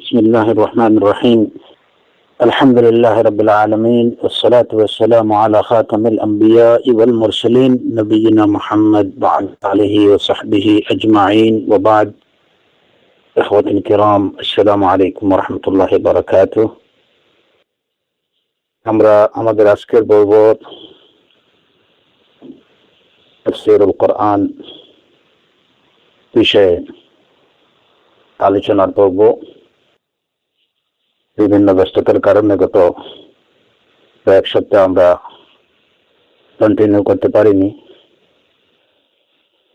بسم الله الرحمن الرحيم. الحمد لله رب العالمين، والصلاة والسلام على خاتم الأنبياء والمرسلين نبينا محمد وعلى آله وصحبه أجمعين، وبعد. إخوتي الكرام، السلام عليكم ورحمة الله وبركاته. আমরা আমাদের আজকের পর্ব তাফসীরুল কোরআন বিষয়ে আলোচনার পর্ব। বিভিন্ন ব্যস্ততার কারণে গত কয়েক সপ্তাহ আমরা কন্টিনিউ করতে পারিনি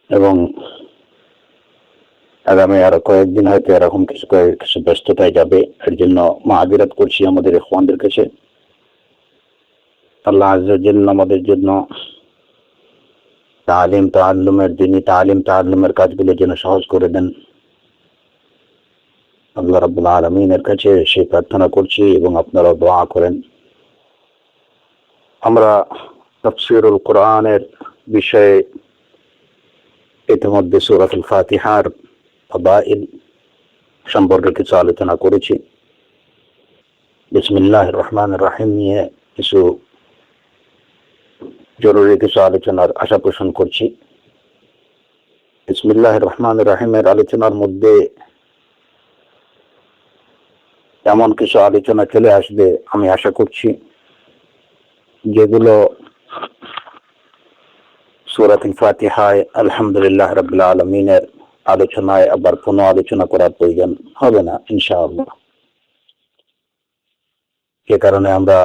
এবং আগামী আরো কয়েকদিন হয়তো এরকম কিছু ব্যস্ততায় যাবে। এর জন্য মাআযিরাত করছি আমাদের ইখওয়ানদের কাছে। আল্লাহ আযজা ওয়া জাল্লা আমাদের জন্য দ্বীনি তাআল্লুমের কাজগুলো যেন সহজ করে দেন। আল্লাহ রাব্বুল আলামিনের কাছে সেই প্রার্থনা করছি এবং আপনারা দোয়া করেন। আমরা তাফসীরুল কোরআনের বিষয়ে ইতিমধ্যে সূরাতুল ফাতিহার ফাদাইল সম্পর্কে কিছু আলোচনা করেছি। বিসমিল্লাহির রহমানির রহিম নিয়ে কিছু জরুরি কিছু আলোচনার আশা পোষণ করছি। বিসমিল্লাহির রহমানির রহিমের আলোচনার মধ্যে এমন কিছু আলোচনা চলে আসবে আমি আশা করছি, যেগুলো সূরাতুল ফাতিহায় আলহামদুলিল্লাহ রাব্বিল আলামিনের আলোচনায় আবার কোনো আলোচনা করার প্রয়োজন হবে না ইনশাআল্লাহ। এ কারণে আমরা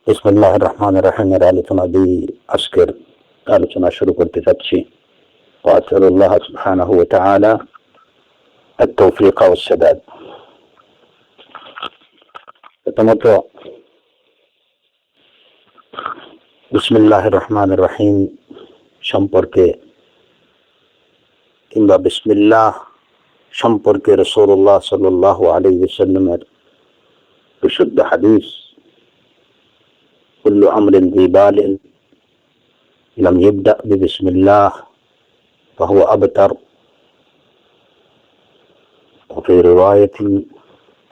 বিসমিল্লাহির রহমানির রহিমের আলোচনা দিয়ে আজকের আলোচনা শুরু করতে যাচ্ছি। ওয়া আসআলুল্লাহ সুবহানাহু ওয়া তাআলা التوفيق والسداد। প্রথমত বিসমিল্লাহির রহমানির রহিম সম্পর্কে কিংবা বিসমিল্লাহ সম্পর্কে রাসূলুল্লাহ সাল্লাল্লাহু আলাইহি ওয়াসাল্লামের বিশুদ্ধ হাদিস, কুল্লু আমরিন যী বালিন লাম ইবদা বিসমিল্লাহ ফাহুয়া আবতার وفي رواية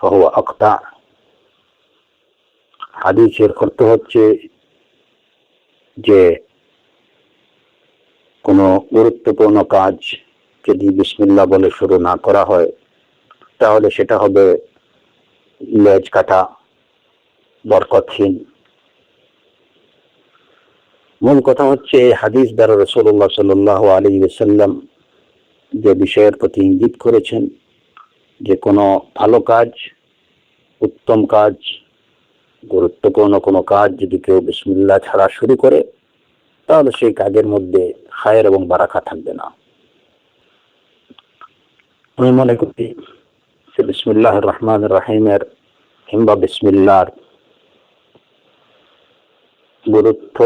فهو أقطع। হাদিসের অর্থ হচ্ছে যে কোনো গুরুত্বপূর্ণ কাজ যদি বিসমিল্লাহ বলে শুরু না করা হয় তাহলে সেটা হবে লেজ কাটা, বরকতহীন। মূল কথা হচ্ছে হাদিস দ্বারা রাসূলুল্লাহ সাল্লাল্লাহু আলাইহি ওয়াসাল্লাম যে বিষয়ের প্রতি ইঙ্গিত করেছেন যে কোনো ভালো কাজ, উত্তম কাজ, গুরুত্বপূর্ণ কোনো কাজ যদি কেউ বিসমিল্লাহ ছাড়া শুরু করে তাহলে সেই কাজের মধ্যে খায়ের এবং বারাকা থাকবে না। আমি মনে করি যে বিসমিল্লাহির রহমানির রহিমের কিংবা বিসমিল্লাহর গুরুত্ব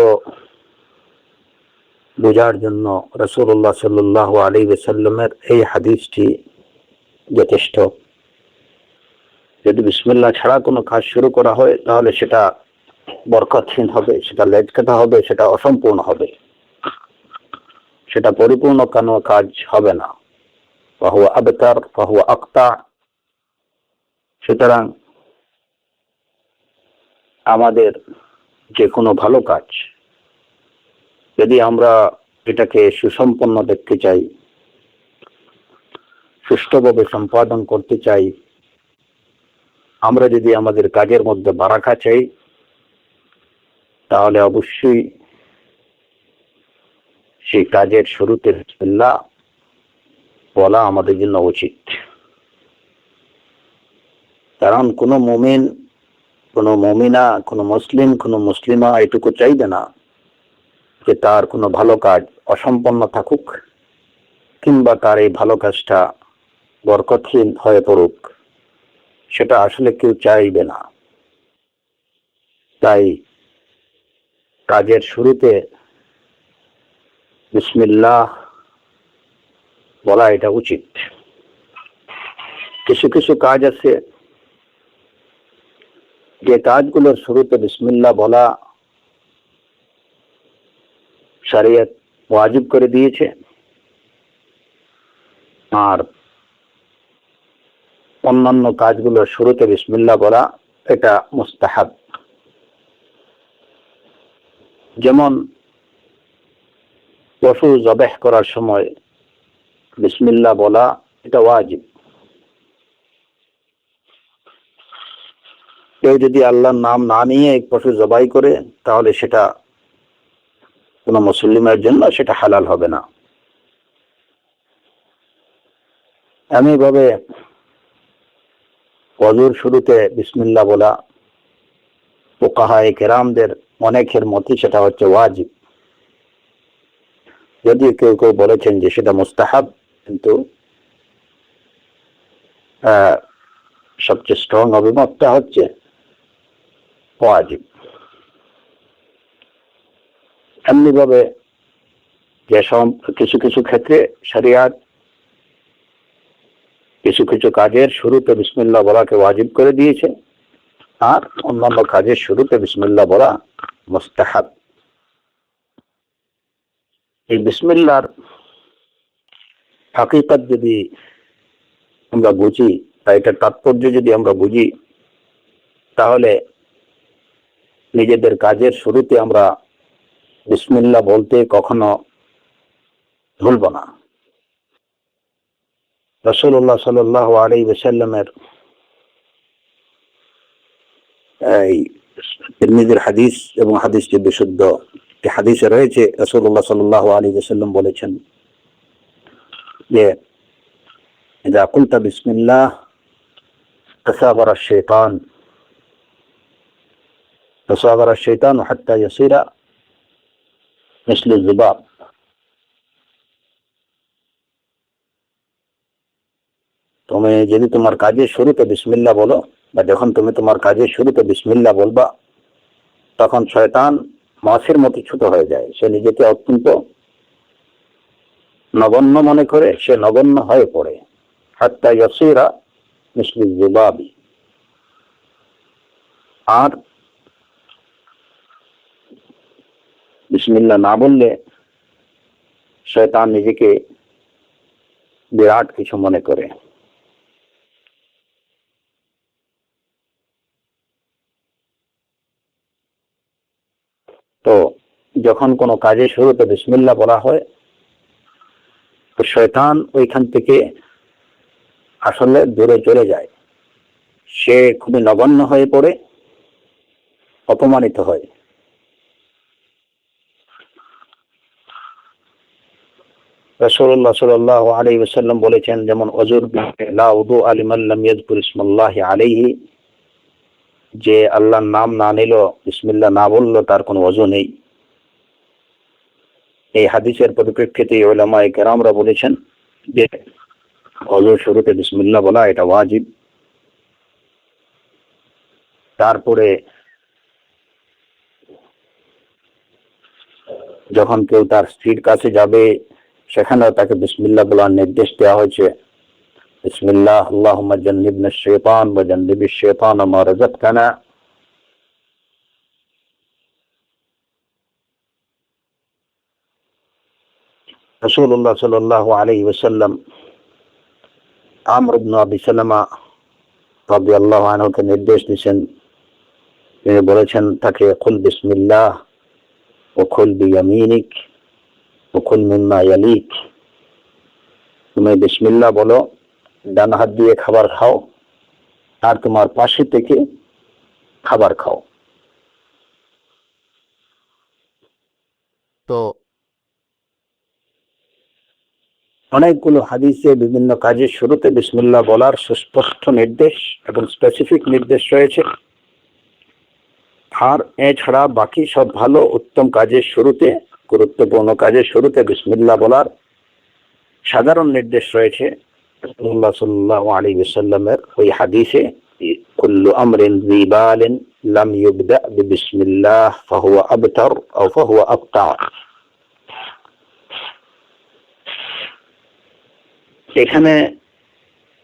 বোঝার জন্য রাসূলুল্লাহ সাল্লাল্লাহু আলাইহি ওয়াসাল্লামের এই হাদিসটি যথেষ্ট। যদি বিসমিল্লাহ ছাড়া কোনো কাজ শুরু করা হয় তাহলে সেটা বরকতহীন হবে, সেটা লেজ কাটা হবে, সেটা অসম্পূর্ণ হবে, সেটা পরিপূর্ণ কোনো কাজ হবে না। ফাহুয়া আবতার ফাহুয়া আকতা। সুতরাং আমাদের যে কোনো ভালো কাজ যদি আমরা এটাকে সুসম্পন্ন দেখতে চাই, সুষ্ঠুভাবে সম্পাদন করতে চাই, আমরা যদি আমাদের কাজের মধ্যে বারাকা চাই তাহলে অবশ্যই সেই কাজের শুরুতে বিসমিল্লাহ বলা আমাদের জন্য উচিত। কারণ কোনো মুমিন, কোনো মুমিনা, কোনো মুসলিম, কোনো মুসলিমা এটুকু চাইবে না যে তার কোনো ভালো কাজ অসম্পন্ন থাকুক কিংবা তার এই ভালো কাজটা বরকতহীন হয়ে পড়ুক। সেটা আসলে কেউ চাইবে না। তাই কাজের শুরুতে বিসমিল্লাহ বলা এটা উচিত। কিছু কিছু কাজ আছে যে কাজগুলোর শুরুতে বিসমিল্লাহ বলা শরীয়ত ওয়াজিব করে দিয়েছে, আর অন্যান্য কাজগুলোর শুরুতে বিসমিল্লাহ বলা এটা মুস্তাহাব। যেমন পশু জবেহ করার সময় বিসমিল্লাহ বলা এটা ওয়াজিব। কেউ যদি আল্লাহর নাম না নিয়ে এক পশু জবাই করে তাহলে সেটা কোন মুসলিমের জন্য সেটা হালাল হবে না। এমনিভাবে ওযুর শুরুতে বিসমিল্লাহ বলা ফুকাহায়ে কেরামদের অনেকের মতে সেটা হচ্ছে ওয়াজিব, যদিও কেউ কেউ বলেছেন যে সেটা মুস্তাহাব, কিন্তু সবচেয়ে স্ট্রং অভিমতটা হচ্ছে ওয়াজিব। এমনিভাবে যে কিছু কিছু ক্ষেত্রে শরিয়াত কিছু কিছু কাজের শুরুতে বিসমিল্লাহ বলাকে ওয়াজিব করে দিয়েছে, আর অন্যান্য কাজের শুরুতে বিসমিল্লাহ বলা মুস্তাহাব। এই বিসমিল্লাহর হাকিকত যদি আমরা বুঝি, বা এটার তাৎপর্য যদি আমরা বুঝি, তাহলে নিজেদের কাজের শুরুতে আমরা বিসমিল্লাহ বলতে কখনো ভুলব না। রাসূলুল্লাহ সাল্লাল্লাহু আলাইহি ওয়াসাল্লামের এই তিরমিজির হাদিস এবং হাদিসটি বিশুদ্ধ হাদিসে রয়েছে, রাসূলুল্লাহ সাল্লাল্লাহু আলাইহি ওয়াসাল্লাম বলেছেন যে ইযা কুলতা বিসমিল্লাহ তাসাগারা আশ-শাইতান হাত্তা ইয়াসিরা মিসলু যুবাব। তুমি যদি তোমার কাজের শুরুতে বিসমিল্লাহ বলো, বা যখন তুমি তোমার কাজের শুরুতে বিসমিল্লাহ বলবা, তখন শয়তান মাছের মতো ছোট হয়ে যায়। সে নিজেকে অত্যন্ত নগণ্য মনে করে, সে নগণ্য হয়ে পড়ে। হাত্তা ইয়াসিরা মিসলু যুবাবি। আর বিসমিল্লাহ না বললে শয়তান নিজেকে বিরাট কিছু মনে করে। তো যখন কোনো কাজের শুরুতে বিসমিল্লাহ বলা হয়, তো শয়তান ওইখান থেকে আসলে দূরে চলে যায়, সে খুবই নগণ্য হয়ে পড়ে, অপমানিত হয়। রাসূলুল্লাহ সাল্লাল্লাহু আলাইহি ওয়াসাল্লাম বলেছেন, যেমন ওযুর লা উযু লিমান লাম ইয়াযকুর ইসমাল্লাহি আলাইহি, যে আল্লাহর নাম না নিল, বিসমিল্লাহ না বলল, তার কোনো ওযু নেই। এই হাদিসের পরিপ্রেক্ষিতে উলামায়ে কেরামরা বলেছেন যে ওযুর শুরুতে বিসমিল্লাহ বলা এটা ওয়াজিব। তারপরে যখন কেউ তার স্ত্রীর কাছে যাবে, সেখানেও তাকে বিসমিল্লাহ বলার নির্দেশ দেওয়া হয়েছে। বিসমিল্লাহ আল্লাহুম্মা জান্নিবনা আশ-শাইতান ওয়া জান্নিবিশ শাইতানা মা রাযাকতানা। রাসূলুল্লাহ সাল্লাল্লাহু আলাইহি ওয়াসাল্লাম আমর ইবনে আবি সালামা রাদিয়াল্লাহু আনহুকে নির্দেশ দিয়েছেন, তিনি বলেছেন তাকে, কুল বিসমিল্লাহ ওয়া কুল বিয়ামিনিক ওয়া কুল মিম্মা ইয়ালিক। তুমি বিসমিল্লাহ বলো, ডান হাত দিয়ে খাবার খাও, আর তোমার পাশে থেকে খাবার খাও। তো অনেকগুলো হাদিসে বিভিন্ন কাজের শুরুতে বিসমিল্লাহ বলার সুস্পষ্ট নির্দেশ এবং স্পেসিফিক নির্দেশ রয়েছে। আর এছাড়া বাকি সব ভালো উত্তম কাজের শুরুতে, গুরুত্বপূর্ণ কাজের শুরুতে বিসমিল্লাহ বলার সাধারণ নির্দেশ রয়েছে। রাসূলুল্লাহ সাল্লাল্লাহু আলাইহি ওয়াসাল্লামের ওই হাদিসে, কুল্লু আমরিন যী বালিন লাম ইউবদা বিসমিল্লাহ ফাহুয়া আবতার আও ফাহুয়া আবতা। এখানে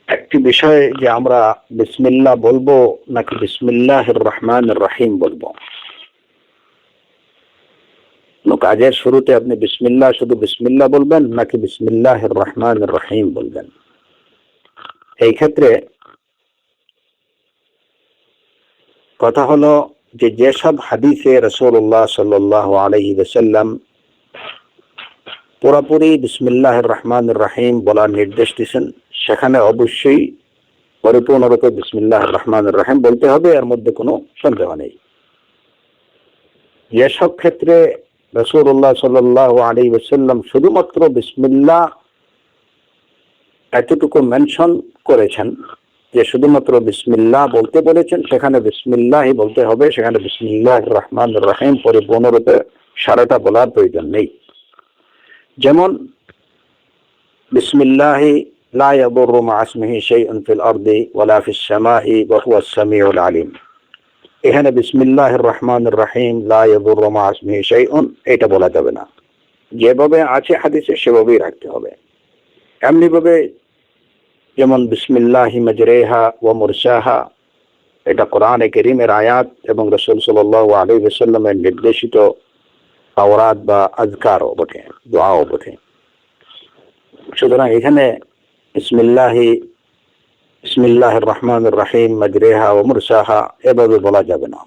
একটি বিষয় যে আমরা বিসমিল্লাহ বলবো নাকি বিসমিল্লাহির রহমানির রহিম বলবো। কাজের শুরুতে আপনি বিসমিল্লাহ, শুধু বিসমিল্লাহ বলবেন নাকি বিসমিল্লাহির রহমানির রহিম বলবেন। এই ক্ষেত্রে কথা হলো যে যেসব হাদিসে রাসূলুল্লাহ সাল্লাল্লাহু আলাইহি ওয়াসাল্লাম পুরোপুরি বিসমিল্লাহির রহমানির রহিম বলার নির্দেশ দিয়েছেন, সেখানে অবশ্যই পরিপূর্ণরূপে বিসমিল্লাহির রহমানির রহিম বলতে হবে, এর মধ্যে কোনো সন্দেহ নেই। যেসব ক্ষেত্রে রাসূলুল্লাহ সাল্লাল্লাহু আলাইহি ওয়াসাল্লাম শুধুমাত্র বিসমিল্লাহ এতটুকু মেনশন করেছেন যে শুধুমাত্র বিসমিল্লাহ বলতে বলেছেন, সেখানে বিসমিল্লাহই বলতে হবে, সেখানে বিসমিল্লাহির রহমানির রহিম পরিপূর্ণরূপে সারাটা বলার প্রয়োজন নেই। যেমন বিসমিল্লাহি লা ইয়াদুররু মা ইসমিহি শাইউন ফিল আরদি ওয়ালা ফিস সামাই ওয়া হুয়াস সামিউল আলিম, এখানে বিসমিল্লাহির রহমানির রহিম লা ইয়াদুররু মা ইসমিহি শাইউন এটা বলা যাবে না, যেভাবে আছে হাদিসে সেভাবেই রাখতে হবে। এমনি ভাবে যেমন বিসমিল্লাহি মাজরিহা ওয়া মুরসাহা, এটা কোরআনে কারীমের আয়াত এবং রাসূল সাল্লাল্লাহু আলাইহি ওয়াসাল্লামের নির্দেশিত আওরাত বা আযকারও বটে, দোয়াও বটে। সুতরাং এখানে বিসমিল্লাহির রহমানির রহিম মাজরিহা ওয়া মুরসাহা এভাবে বলা যাবে না।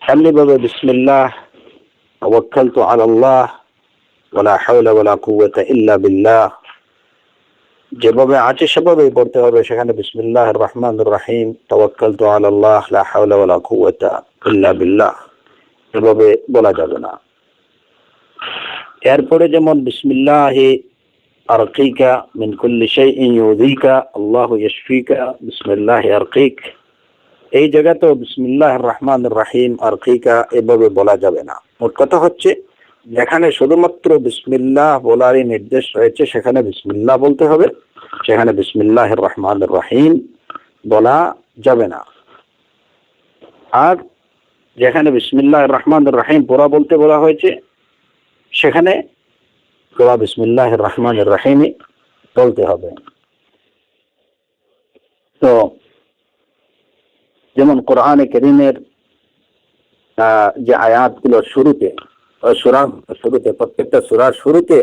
এমনি ভাবে বিসমিল্লাহ তাওয়াক্কালতু আলাল্লাহ ওয়ালা হাওলা ওয়ালা কুওয়াতা ইল্লা বিল্লাহ, যেভাবে আছে সেভাবেই পড়তে হবে, সেখানে বিসমিল্লাহির রহমানির রহিম তাওয়াক্কালতু আলাল্লাহ লা হাওলা ওয়ালা কুওয়াতা ইল্লা বিল্লাহ এভাবে বলা যাবে না। এরপরে যেমন বিসমিল্লাহি আরকিকা মিন কুল্লি শাইইন ইউযিকা আল্লাহু ইয়াশফিকা বিসমিল্লাহি আরকিক, এই জায়গাতেও বিসমিল্লাহির রহমানির রহিম আরকিকা এভাবে বলা যাবে না। মোট কথা হচ্ছে যেখানে শুধুমাত্র বিসমিল্লাহ বলারই নির্দেশ রয়েছে সেখানে বিসমিল্লাহ বলতে হবে, সেখানে বিসমিল্লাহির রহমানির রহিম বলা যাবে না। আর যেখানে বিসমিল্লাহির রহমানির রহিম পুরা বলতে বলা হয়েছে সেখানে পুরা বিসমিল্লাহির রহমানির রহিমই বলতে হবে। তো যেমন কোরআনে কারীমের যে আয়াতগুলো শুরুতে প্রত্যেকটা সূরার শুরুতে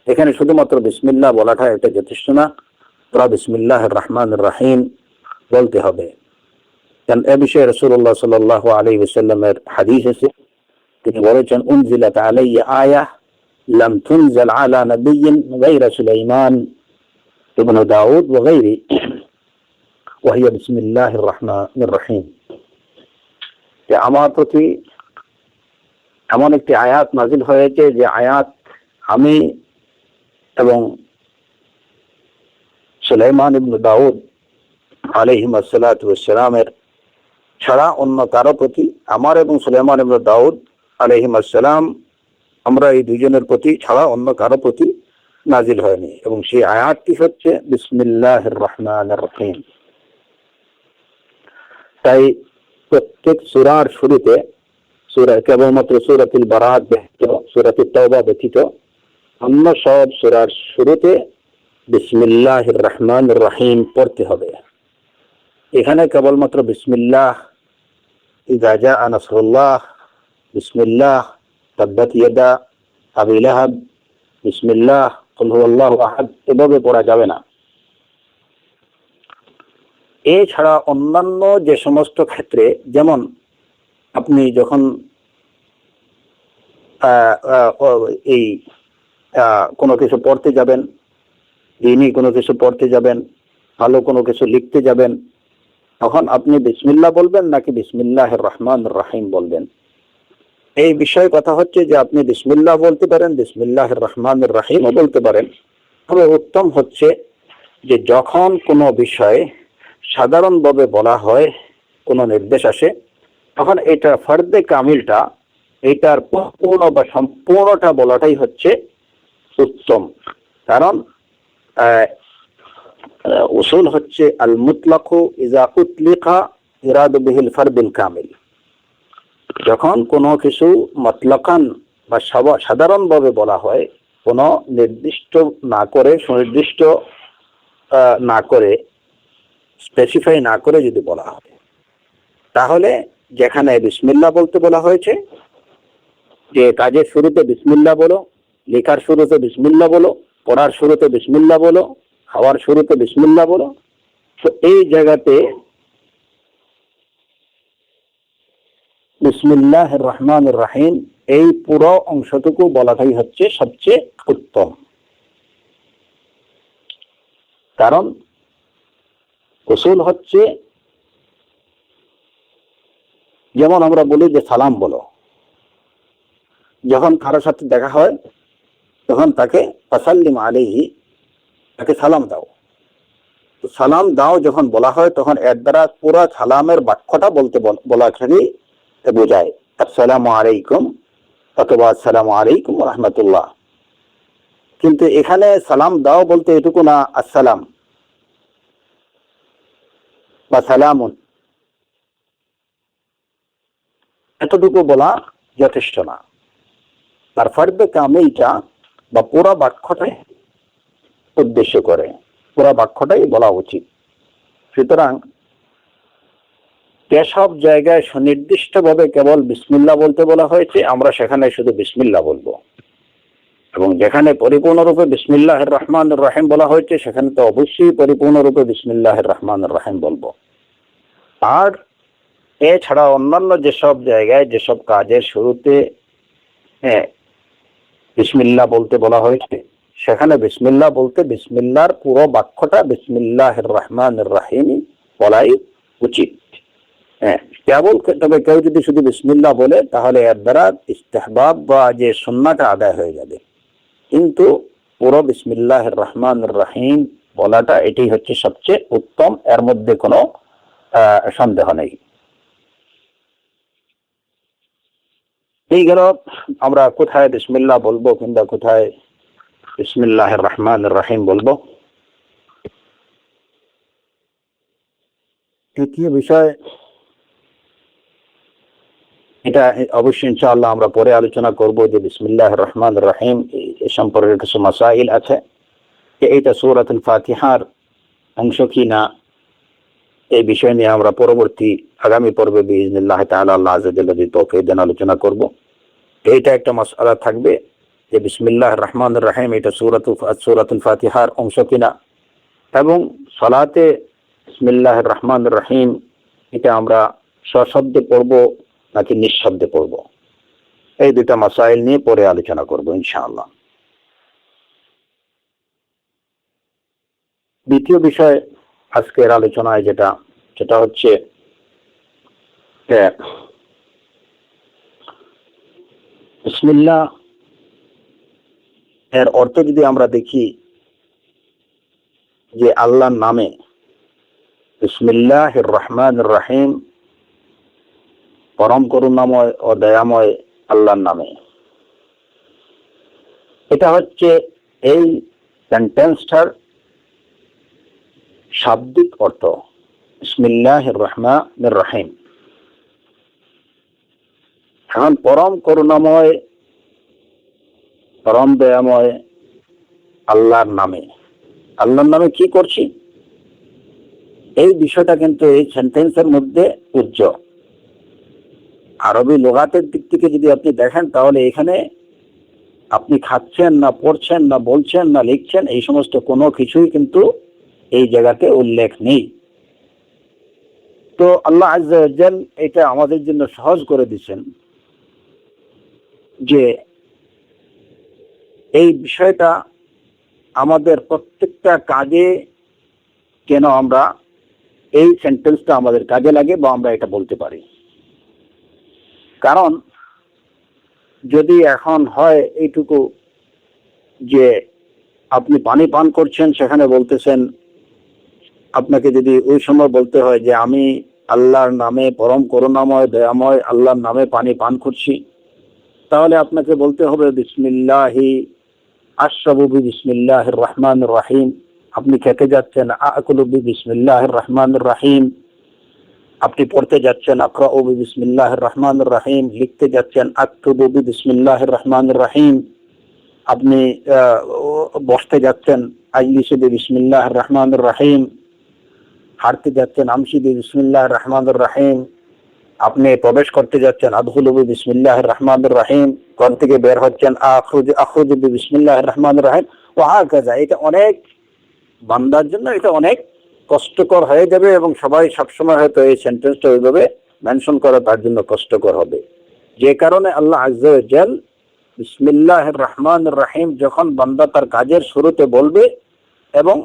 এখানে শুধুমাত্র বিসমিল্লাহ বলাটা এটা যথেষ্ট না, পুরা বিসমিল্লাহির রহমানির রহিম বলতে হবে। কারণ এ বিষয়ে রাসূলুল্লাহ সাল্লাল্লাহু আলাইহি ওয়াসাল্লামের হাদিস আছে, তিনি বলেছেন উনজিলাত আলাইয়া আয়াহ লাম তুনজাল আলা নাবিয়্যিন গায়রা সুলাইমান ইবনে দাউদ ওয়া গায়রি ওয়া হিয়া বিসমিল্লাহির রহমানির রহিম, যে আমার প্রতি এমন একটি আয়াত নাজিল হয়েছে যে আয়াত আমি এবং সুলাইমান ইবনে দাউদ আলাইহিস সালাতু ওয়াস সালামের ছাড়া অন্য কারো প্রতি, আমার এবং সুলাইমান ইবনে দাউদ আলাইহিস সালাম আমরা এই দুইজনের প্রতি ছাড়া অন্য কারো প্রতি নাজিল হয়নি, এবং সেই আয়াতটি হচ্ছে বিসমিল্লাহির রহমানির রহিম। তাই প্রত্যেক সূরার শুরুতে কেবলমাত্র সূরাতুল বারাত ব্যতীত, সূরাতুত তাওবা ব্যতীত অন্য সব সূরার শুরুতে বিসমিল্লাহির রহমানির রহিম পড়তে হবে। এখানে কেবলমাত্র বিসমিল্লাহ ইযা জাআ নাসরুল্লাহ, বিসমিল্লাহ তাব্বাত ইয়াদা আবি লাহাব, বিসমিল্লাহ কুল হুয়াল্লাহু আহাদ এভাবে পড়া যাবে না। এছাড়া অন্যান্য যে সমস্ত ক্ষেত্রে, যেমন আপনি যখন এই কোনো কিছু পড়তে যাবেন, দিনই কোনো কিছু পড়তে যাবেন, ভালো কোনো কিছু লিখতে যাবেন, তখন আপনি বিসমিল্লাহ বলবেন নাকি বিসমিল্লাহির রহমানির রহিম বলবেন? এই বিষয়ে কথা হচ্ছে যে আপনি বিসমিল্লাহ বলতে পারেন, বিসমিল্লাহির রহমানির রহিমও বলতে পারেন। তবে উত্তম হচ্ছে যে যখন কোনো বিষয় সাধারণভাবে বলা হয়, কোনো নির্দেশ আসে, তখন এটা ফর্দে কামিলটা, এটার পূর্ণ বা সম্পূর্ণটা বলাটাই হচ্ছে উত্তম। কারণ উসুল হচ্ছে আল মুতলাকু ইযা উতলিকা ইরাদু বিহিল ফরদুল কামিল, যখন কোনো কিছু মতলাকান বা সাধারণভাবে বলা হয়, কোনো নির্দিষ্ট না করে, সুনির্দিষ্ট না করে, স্পেসিফাই না করে যদি বলা হয়, তাহলে যেখানে বিসমিল্লাহ বলতে বলা হয়েছে, যে কাজের শুরুতে বিসমিল্লাহ বলো, লেখার শুরুতে বিসমিল্লাহ বলো, পড়ার শুরুতে বিসমিল্লাহ বলো, খাওয়ার শুরুতে বিসমিল্লাহ বলো, তো এই জায়গাতে বিসমিল্লাহির রহমানির রহিম এই পুরো অংশটুকু বলাটাই হচ্ছে সবচেয়ে উত্তম। কারণ উসুল হচ্ছে, যেমন আমরা বলি যে সালাম বলো, যখন কারোর সাথে দেখা হয় তখন তাকে ফাসাল্লিম আলাইহি, তাকে সালাম দাও। তো সালাম দাও যখন বলা হয় তখন এর দ্বারা পুরো সালামের বাক্যটা বলাটাকে বোঝায়, আসসালামু আলাইকুম অথবা আসসালামু আলাইকুম ওয়া রাহমাতুল্লাহ। কিন্তু এখানে সালাম দাও বলতে এটুকু না, আসসালাম বা সালামুন এতটুকু বলা যথেষ্ট না। তার ফার্দে কামেইটা বা পুরা বাক্যটাই উদ্দেশ্য করে, পুরা বাক্যটাই বলা উচিত। সুতরাং যেসব জায়গায় সুনির্দিষ্টভাবে কেবল বিসমিল্লাহ বলতে বলা হয়েছে আমরা সেখানে শুধু বিসমিল্লাহ বলবো, এবং যেখানে পরিপূর্ণরূপে বিসমিল্লাহির রহমানির রহিম বলা হয়েছে সেখানে তো অবশ্যই পরিপূর্ণরূপে বিসমিল্লাহির রহমানির রহিম বলবো। আর এছাড়া অন্যান্য যেসব জায়গায় যেসব কাজের শুরুতে বিসমিল্লাহ বলতে বলা হয়েছে সেখানে বিসমিল্লাহ বলতে বিসমিল্লাহর পুরো বাক্যটা বিসমিল্লাহির রহমানির রহিম বলাই উচিত। কেবল তবে কেউ যদি শুধু বিসমিল্লাহ বলে তাহলে এর দ্বারা ইস্তেহবাব বা যে সুন্নাহটা আদায় হয়ে যাবে, কিন্তু পুরো বিসমিল্লাহির রহমানির রহিম বলাটা এটাই হচ্ছে সবচেয়ে উত্তম, এর মধ্যে কোনো সন্দেহ নেই। এই গেল আমরা কোথায় বিসমিল্লাহ বলবো কিংবা কোথায় বিসমিল্লাহির রহমানির রহিম বলবো। তৃতীয় বিষয়, এটা অবশ্যই ইনশাআল্লাহ আমরা পরে আলোচনা করব যে বিসমিল্লাহির রহমানির রহিম এ সম্পর্কে কিছু মাসাইল আছে, যে এইটা সূরাতুল ফাতিহার অংশ কি না, এই বিষয় নিয়ে আমরা পরবর্তী আগামী পর্বে বিইজনিল্লাহ তাআলা আল্লাহ আযজা ওয়া জাল্লা যদি তৌফিক দেন আলোচনা করব। এইটা একটা মাসআলা থাকবে যে বিসমিল্লাহির রহমানির রহিম এটা সূরাতুল ফাতিহার অংশ কিনা, এবং সালাতে বিসমিল্লাহির রহমানির রহিম এটা আমরা সশব্দে পড়ব নাকি নিঃশব্দে পড়ব, এই দুটা মাসাইল নিয়ে পরে আলোচনা করব ইনশাআল্লাহ। দ্বিতীয় বিষয় আজকের আলোচনায় যেটা হচ্ছে বিসমিল্লাহ এর অর্থ যদি আমরা দেখি যে আল্লাহর নামে, বিসমিল্লাহির রহমানির রহিম পরম করুণাময় ও দয়াময় আল্লাহর নামে, এটা হচ্ছে এই সেন্টেন্সটার শাব্দিক অর্থ, বিসমিল্লাহির রহমানির রহিম। এখন পরম করুণাময় পরম দয়াময় আল্লাহর নামে কি করছি, এই বিষয়টা কিন্তু এই সেন্টেন্সের মধ্যে উজ্জ্বল। আরবি লুগাতের দিক থেকে যদি আপনি দেখেন তাহলে এখানে আপনি খাচ্ছেন না পড়ছেন না বলছেন না লিখছেন এই সমস্ত কোনো কিছুই কিন্তু এই জায়গাতে উল্লেখ নেই। তো আল্লাহ আযজা ওয়া জাল এটা আমাদের জন্য সহজ করে দিয়েছেন যে এই বিষয়টা আমাদের প্রত্যেকটা কাজে কেন আমরা এই সেন্টেন্সটা আমাদের কাজে লাগে বা আমরা এটা বলতে পারি। কারণ যদি এখন হয় এইটুকু যে আপনি পানি পান করছেন, সেখানে বলতেছেন, আপনাকে যদি ওই সময় বলতে হয় যে আমি আল্লাহর নামে পরম করুণাময় দয়াময় আল্লাহর নামে পানি পান করছি, তাহলে আপনাকে বলতে হবে বিসমিল্লাহি আশরাবু বিসমিল্লাহির রহমানির রহিম। আপনি খেতে যাচ্ছেন আকুলু বিসমিল্লাহির রহমানির রহিম, আপনি পড়তে যাচ্ছেন আকরাউ বিসমিল্লাহির রহমানির রহিম, লিখতে যাচ্ছেন আকতুবু বিসমিল্লাহির রহমানির রহিম, আপনি বসতে যাচ্ছেন আজলিসু বিসমিল্লাহির রহমানির রহিম, হাঁটতে যাচ্ছেন আমশি বিসমিল্লাহির রহমানির রহিম, আপনি প্রবেশ করতে যাচ্ছেন আদখুলু বিসমিল্লাহির রহমানির রহিম, ঘর থেকে বের হচ্ছেন আখরুজু বিসমিল্লাহির রহমানির রহিম। ওয়া হাকাযা। এটা অনেক বান্দার জন্য এটা অনেক কষ্টকর হয়ে যাবে এবং সবাই সবসময় হয়তো এই সেন্টেন্সটা ওইভাবে মেনশন করা তার জন্য কষ্টকর হবে। যে কারণে আল্লাহ আজ্জা ওয়া জাল বিসমিল্লাহির রহমানির রহিম যখন বান্দা তার কাজের শুরুতে বলবে, এবং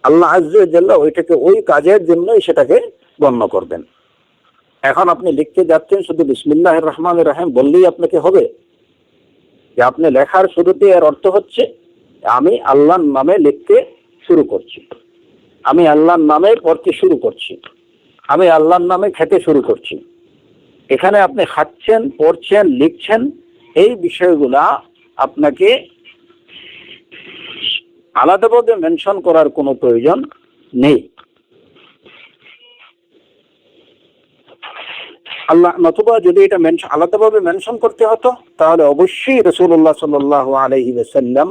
আল্লাহ আজ্জা ওয়া জাল ওইটাকে ওই কাজের জন্যই সেটাকে গণ্য করবেন। এখন আপনি লিখতে যাচ্ছেন, শুধু বিসমিল্লাহির রহমানির রহিম বললেই আপনাকে হবে? যে আপনি লেখার শুরুতে এর অর্থ হচ্ছে আমি আল্লাহর নামে লিখতে শুরু করছি, আমি আল্লাহর নামে পড়তে শুরু করছি, আমি আল্লাহর নামে খেতে শুরু করছি। এখানে আপনি খাচ্ছেন, পড়ছেন, লিখছেন, এই বিষয়গুলা আপনাকে আলাদাভাবে মেনশন করার কোনো প্রয়োজন নেই। আল্লাহ নতুবা যদি এটা আলাদাভাবে মেনশন করতে হতো তাহলে অবশ্যই রাসূলুল্লাহ সাল্লাল্লাহু আলাইহি ওয়াসাল্লাম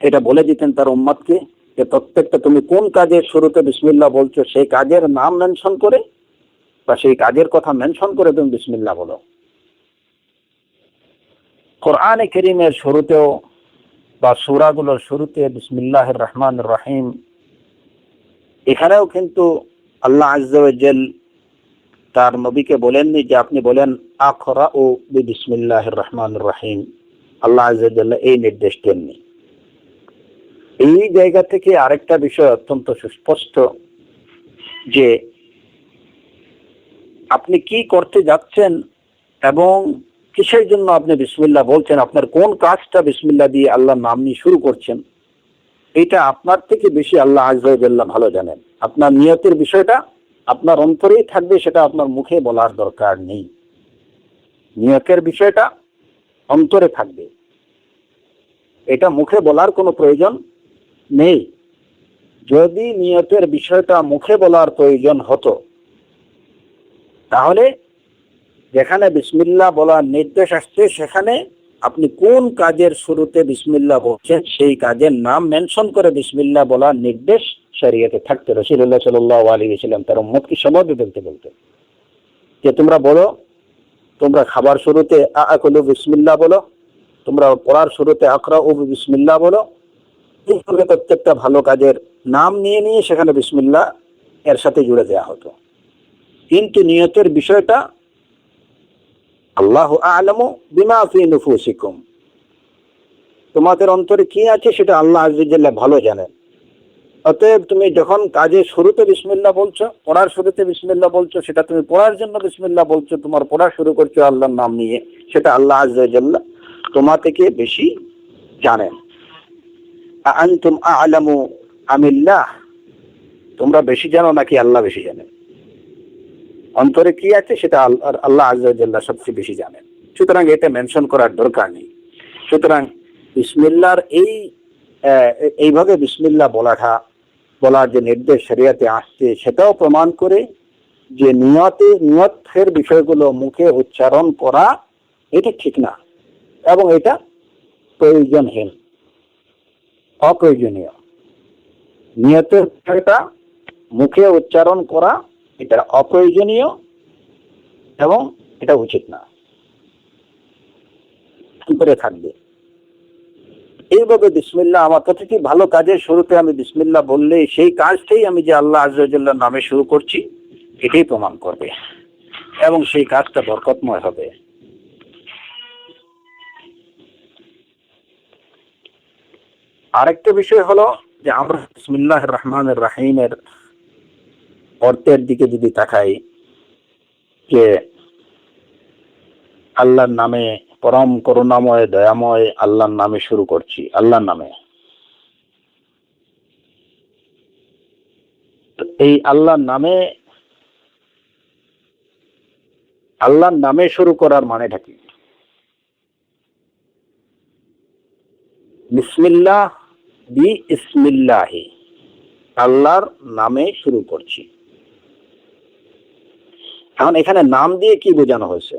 এটা বলে দিতেন তার উম্মতকে যে প্রত্যেকটা তুমি কোন কাজের শুরুতে বিসমিল্লাহ বলছো সেই কাজের নাম মেনশন করে বা সেই কাজের কথা মেনশন করে তুমি বিসমিল্লাহ বলো। কোরআনে কারীমের শুরুতেও বা সূরাগুলোর শুরুতে বিসমিল্লাহির রহমানির রহিম, এখানেও কিন্তু আল্লাহ আজ্জা ওয়া জাল তার নবীকে বলেননি যে আপনি বলেন আকরাউ বিসমিল্লাহির রহমানির রহিম। আল্লাহ আজ্জা ওয়া জাল এই নির্দেশ দেননি। এই জায়গা থেকে আরেকটা বিষয় অত্যন্ত সুস্পষ্ট যে আপনি কি করতে যাচ্ছেন এবং কিসের জন্য আপনি বিসমিল্লাহ বলছেন, আপনার কোন কাজটা বিসমিল্লাহ দিয়ে আল্লাহর নাম নিয়ে শুরু করছেন, এটা আপনার থেকে বেশি আল্লাহ আজ্জা ওয়া জাল ভালো জানেন। আপনার নিয়তের বিষয়টা আপনার অন্তরেই থাকবে, সেটা আপনার মুখে বলার দরকার নেই। নিয়তের বিষয়টা অন্তরে থাকবে, এটা মুখে বলার কোনো প্রয়োজন নেই। যদি নিয়তের বিষয়টা মুখে বলার প্রয়োজন হতো তাহলে যেখানে বিসমিল্লাহ বলার নির্দেশ আসছে সেখানে আপনি কোন কাজের শুরুতে বিসমিল্লাহ বলছেন সেই কাজের নাম মেনশন করে বিসমিল্লাহ বলার নির্দেশ শরীয়তে থাকতে। রাসূলুল্লাহ সাল্লাল্লাহু আলাইহি ওয়াসাল্লাম তার উম্মতকে সময় বলতে যে তোমরা বলো, তোমরা খাবার শুরুতে আকুলু বিসমিল্লাহ বলো, তোমরা পড়ার শুরুতে আকরাউ বিসমিল্লাহ বলো। এইভাবে প্রত্যেকটা ভালো কাজের নাম নিয়ে নিয়ে সেখানে বিসমিল্লাহ এর সাথে জুড়ে দেওয়া হতো। কিন্তু নিয়তের বিষয়টা আল্লাহু আ'লামু বিমা ফি নুফুসিকুম, তোমাদের অন্তরে কি আছে সেটা আল্লাহ আজ্জা ওয়া জাল ভালো জানেন। অতএব তুমি যখন কাজের শুরুতে বিসমিল্লাহ বলছো, পড়ার শুরুতে বিসমিল্লাহ বলছো, সেটা তুমি পড়ার জন্য বিসমিল্লাহ বলছো, তোমার পড়া শুরু করছো আল্লাহর নাম নিয়ে, সেটা আল্লাহ আজ্জা ওয়া জাল তোমার থেকে বেশি জানেন। আনতুম আ'লামু আমিল্লাহ, তোমরা বেশি জানো নাকি আল্লাহ বেশি জানেন? অন্তরে কি আছে সেটা আল্লাহ আজ্জা ওয়া জাল সবচেয়ে বেশি জানেন। সুতরাং এটা মেনশন করার দরকার নেই। সুতরাং বিসমিল্লাহর এইভাবে বিসমিল্লাহ বলার যে নির্দেশ শরীয়তে আসছে সেটাও প্রমাণ করে যে নিয়তের বিষয়গুলো মুখে উচ্চারণ করা এটা ঠিক না এবং এটা প্রয়োজনহীন, অপ্রয়োজনীয়। নিয়তের বিষয়টা মুখে উচ্চারণ করা এটা অপ্রয়োজনীয় এবং এটা উচিত না, করে থাকবে। এইভাবে বিসমিল্লাহ আমার প্রতিটি ভালো কাজের শুরুতে আমি বিসমিল্লাহ বললেই সেই কাজটাই আমি যে আল্লাহ আজ্জা ওয়া জাল্লার নামে শুরু করছি এটাই প্রমাণ করবে এবং সেই কাজটা বরকতময় হবে। আরেকটা বিষয় হলো যে আমরা বিসমিল্লাহির রহমানির রহিমের অর্থের দিকে যদি তাকাই, যে আল্লাহর নামে, পরম করুণাময় দয়াময় আল্লাহর নামে শুরু করছি, আল্লাহর নামে। এই আল্লাহর নামে শুরু করার মানেটা কি? বিসমিল্লাহ বি ইসমিল্লাহি, আল্লাহর নামে শুরু করছি। এখন এখানে নাম দিয়ে কি বোঝানো হয়েছে?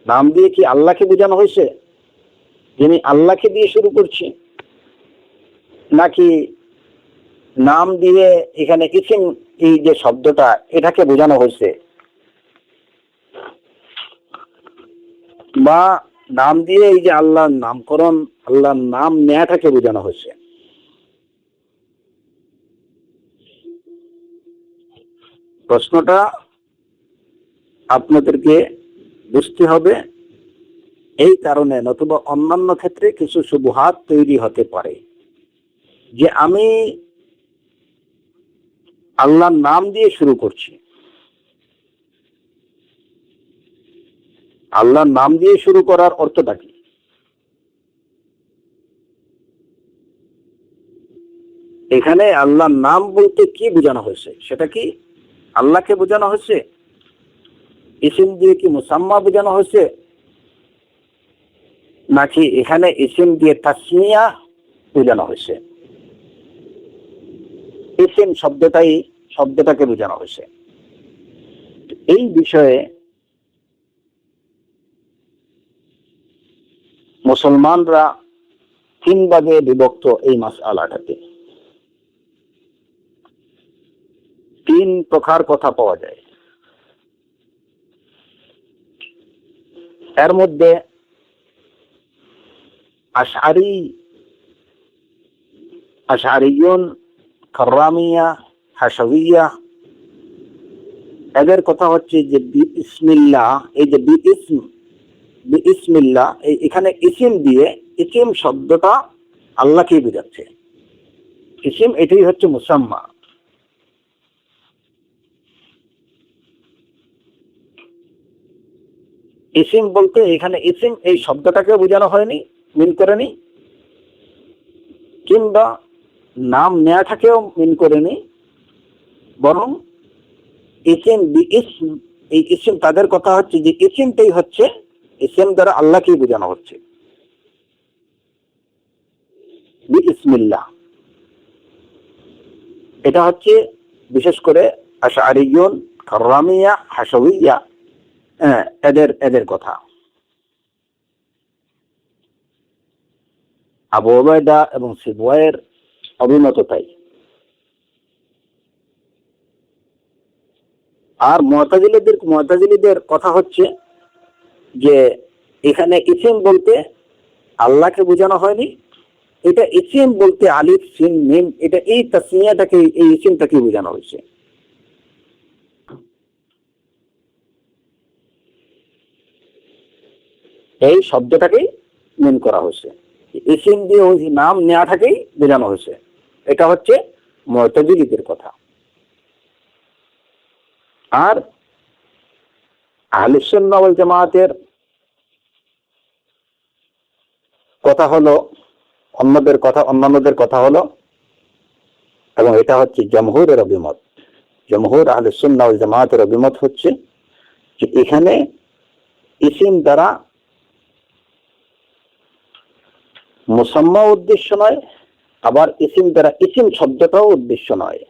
নাম দিয়ে কি আল্লাহকে বোঝানো হয়েছে, যিনি আল্লাহকে দিয়ে শুরু করছি, নাকি নাম দিয়ে এখানে ইসিম এই যে শব্দটা এটাকে বোঝানো হয়েছে, বা নাম দিয়ে এই যে আল্লাহর নামকরণ, আল্লাহর নাম নেয়াটাকে বোঝানো হয়েছে? প্রশ্নটা আপনাদেরকে বুঝতে হবে, এই কারণে নতুবা অন্যান্য ক্ষেত্রে কিছু শুবহাত তৈরি হতে পারে যে আমি আল্লাহর নাম দিয়ে শুরু করছি। আল্লাহর নাম দিয়ে শুরু করার অর্থটা কি? এখানে আল্লাহর নাম বলতে কি বোঝানো হয়েছে? সেটা কি আল্লাহকে বোঝানো হয়েছে? ইসিম দিয়ে কি মুসাম্মা বোঝানো হয়েছে, নাকি এখানে ইসিম দিয়ে তাসমিয়া বোঝানো হয়েছে? ইসিম শব্দটাকে বোঝানো হয়েছে। এই বিষয়ে মুসলমানরা তিন ভাগে বিভক্ত। এই মাসআলাটাতে তিন প্রকার কথা পাওয়া যায়। এর মধ্যে আশআরিয়ুন, কাররামিয়া, হাশাবিয়া, এদের কথা হচ্ছে যে বিসমিল্লাহ, এই যে বিসমিল্লাহ, এখানে ইসিম দিয়ে, ইসিম শব্দটা আল্লাহকে বোঝাচ্ছে। ইসিম এটাই হচ্ছে মুসাম্মা। ইসিম বলতে এখানে ইসিম এই শব্দটাকে বোঝানো হয়নি, মিন করেনি, কিংবা নাম নেয়াটাকেও মিন করেনি, বরং ইসিম বিইসম, এই ইসিম তাদের কথা হচ্ছে যে ইসিমটাই হচ্ছে, ইসিম দ্বারা আল্লাহকেই বোঝানো হচ্ছে। বিসমিল্লাহ এটা হচ্ছে বিশেষ করে আশআরিয়ুন, কাররামিয়া, হাশাবিয়া, এদের কথা। আবু উবাইদা এবং সিবওয়াইয়ের অভিমত তাই। আর মুতাজিলীদের কথা হচ্ছে যে এখানে ইসিম বলতে আল্লাহকে বোঝানো হয়নি, এটা ইসিম বলতে আলিফ সিন মিম, এটা এই তাসমিয়াটাকে, এই ইসিমটাকে বোঝানো হয়েছে। এই শব্দটাকেই মিন করা হয়েছে, ইসিম দিয়ে ওই নাম নেওয়াটাকেই বোঝানো হয়েছে। এটা হচ্ছে মুতাজিলীদের কথা। আর আহলুস সুন্নাহ ওয়াল জামাতের কথা হলো, অন্যান্যদের কথা হলো, এবং এটা হচ্ছে জমহুরের অভিমত। জমহুর আহলুস সুন্নাহ ওয়াল জামাতের অভিমত হচ্ছে যে এখানে ইসিম দ্বারা মুসাম্মা উদ্দেশ্য নয়, আবার ইসিম দ্বারা ইসিম শব্দটাও উদ্দেশ্য নয়।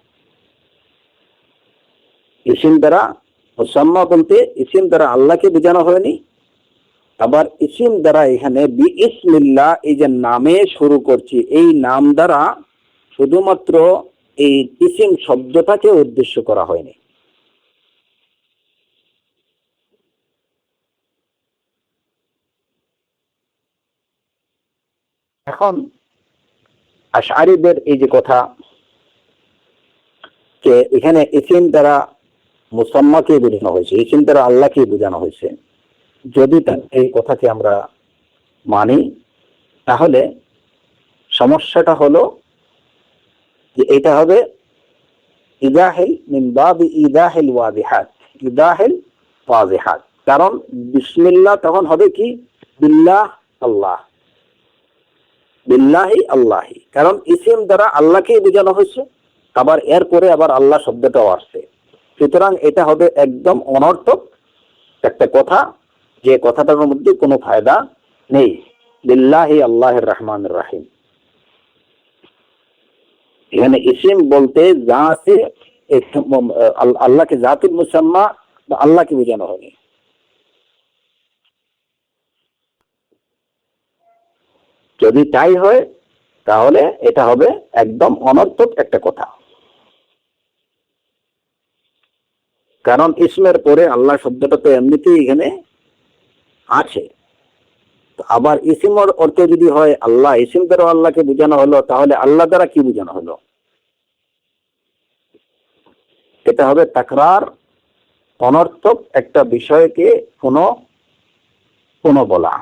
ইসিম দ্বারা মুসাম্মা বলতে ইসিম দ্বারা আল্লাহকে বোঝানো হয়নি, আবার ইসিম দ্বারা এখানে বিইসমিল্লাহ, এই যে নামে শুরু করছি, এই নাম দ্বারা শুধুমাত্র এই ইসিম শব্দটাকে উদ্দেশ্য করা হয়নি। এখন আশআরীদের এই যে কথা যে এখানে ইসিম দ্বারা মুসাম্মাকে বোঝানো হয়েছে, ইসিম দ্বারা আল্লাহকে বোঝানো হয়েছে, যদি এই কথাকে আমরা মানি, তাহলে সমস্যাটা হলো যে এটা হবে ইদাহিল মিন বাবি ইদাহিল ওয়াদিহাত, ইদাহিল ওয়াদিহাত। কারণ বিসমিল্লাহ তখন হবে কি বিল্লাহ, আল্লাহ, বিল্লাহি আল্লাহি, কারণ ইসিম দ্বারা আল্লাহকেই বোঝানো হয়েছে, আবার এরপরে আবার আল্লাহ শব্দটাও আসছে। সুতরাং এটা হবে একদম অনর্থক একটা কথা, যে কথাটার মধ্যে কোনো ফায়দা নেই। বিল্লাহি আল্লাহির রহমানির রহিম, এখানে ইসিম বলতে যা আছে আল্লাহকে জাতুল মুসাম্মা বা আল্লাহকে বোঝানো হয়নি। যদি তাই হয় তাহলে এটা হবে একদম অনর্থক একটা কথা। কারণ ইসমের পরে আল্লাহ শব্দটা তো এমনিতেই এখানে আছে। আবার ইসিমের অর্থ যদি হয় আল্লাহ, ইসিম দ্বারা আল্লাহকে বোঝানো হলো, তাহলে আল্লাহ দ্বারা কি বোঝানো হলো? এটা হবে তাকরার, অনর্থক একটা বিষয়কে পুনঃ বলা।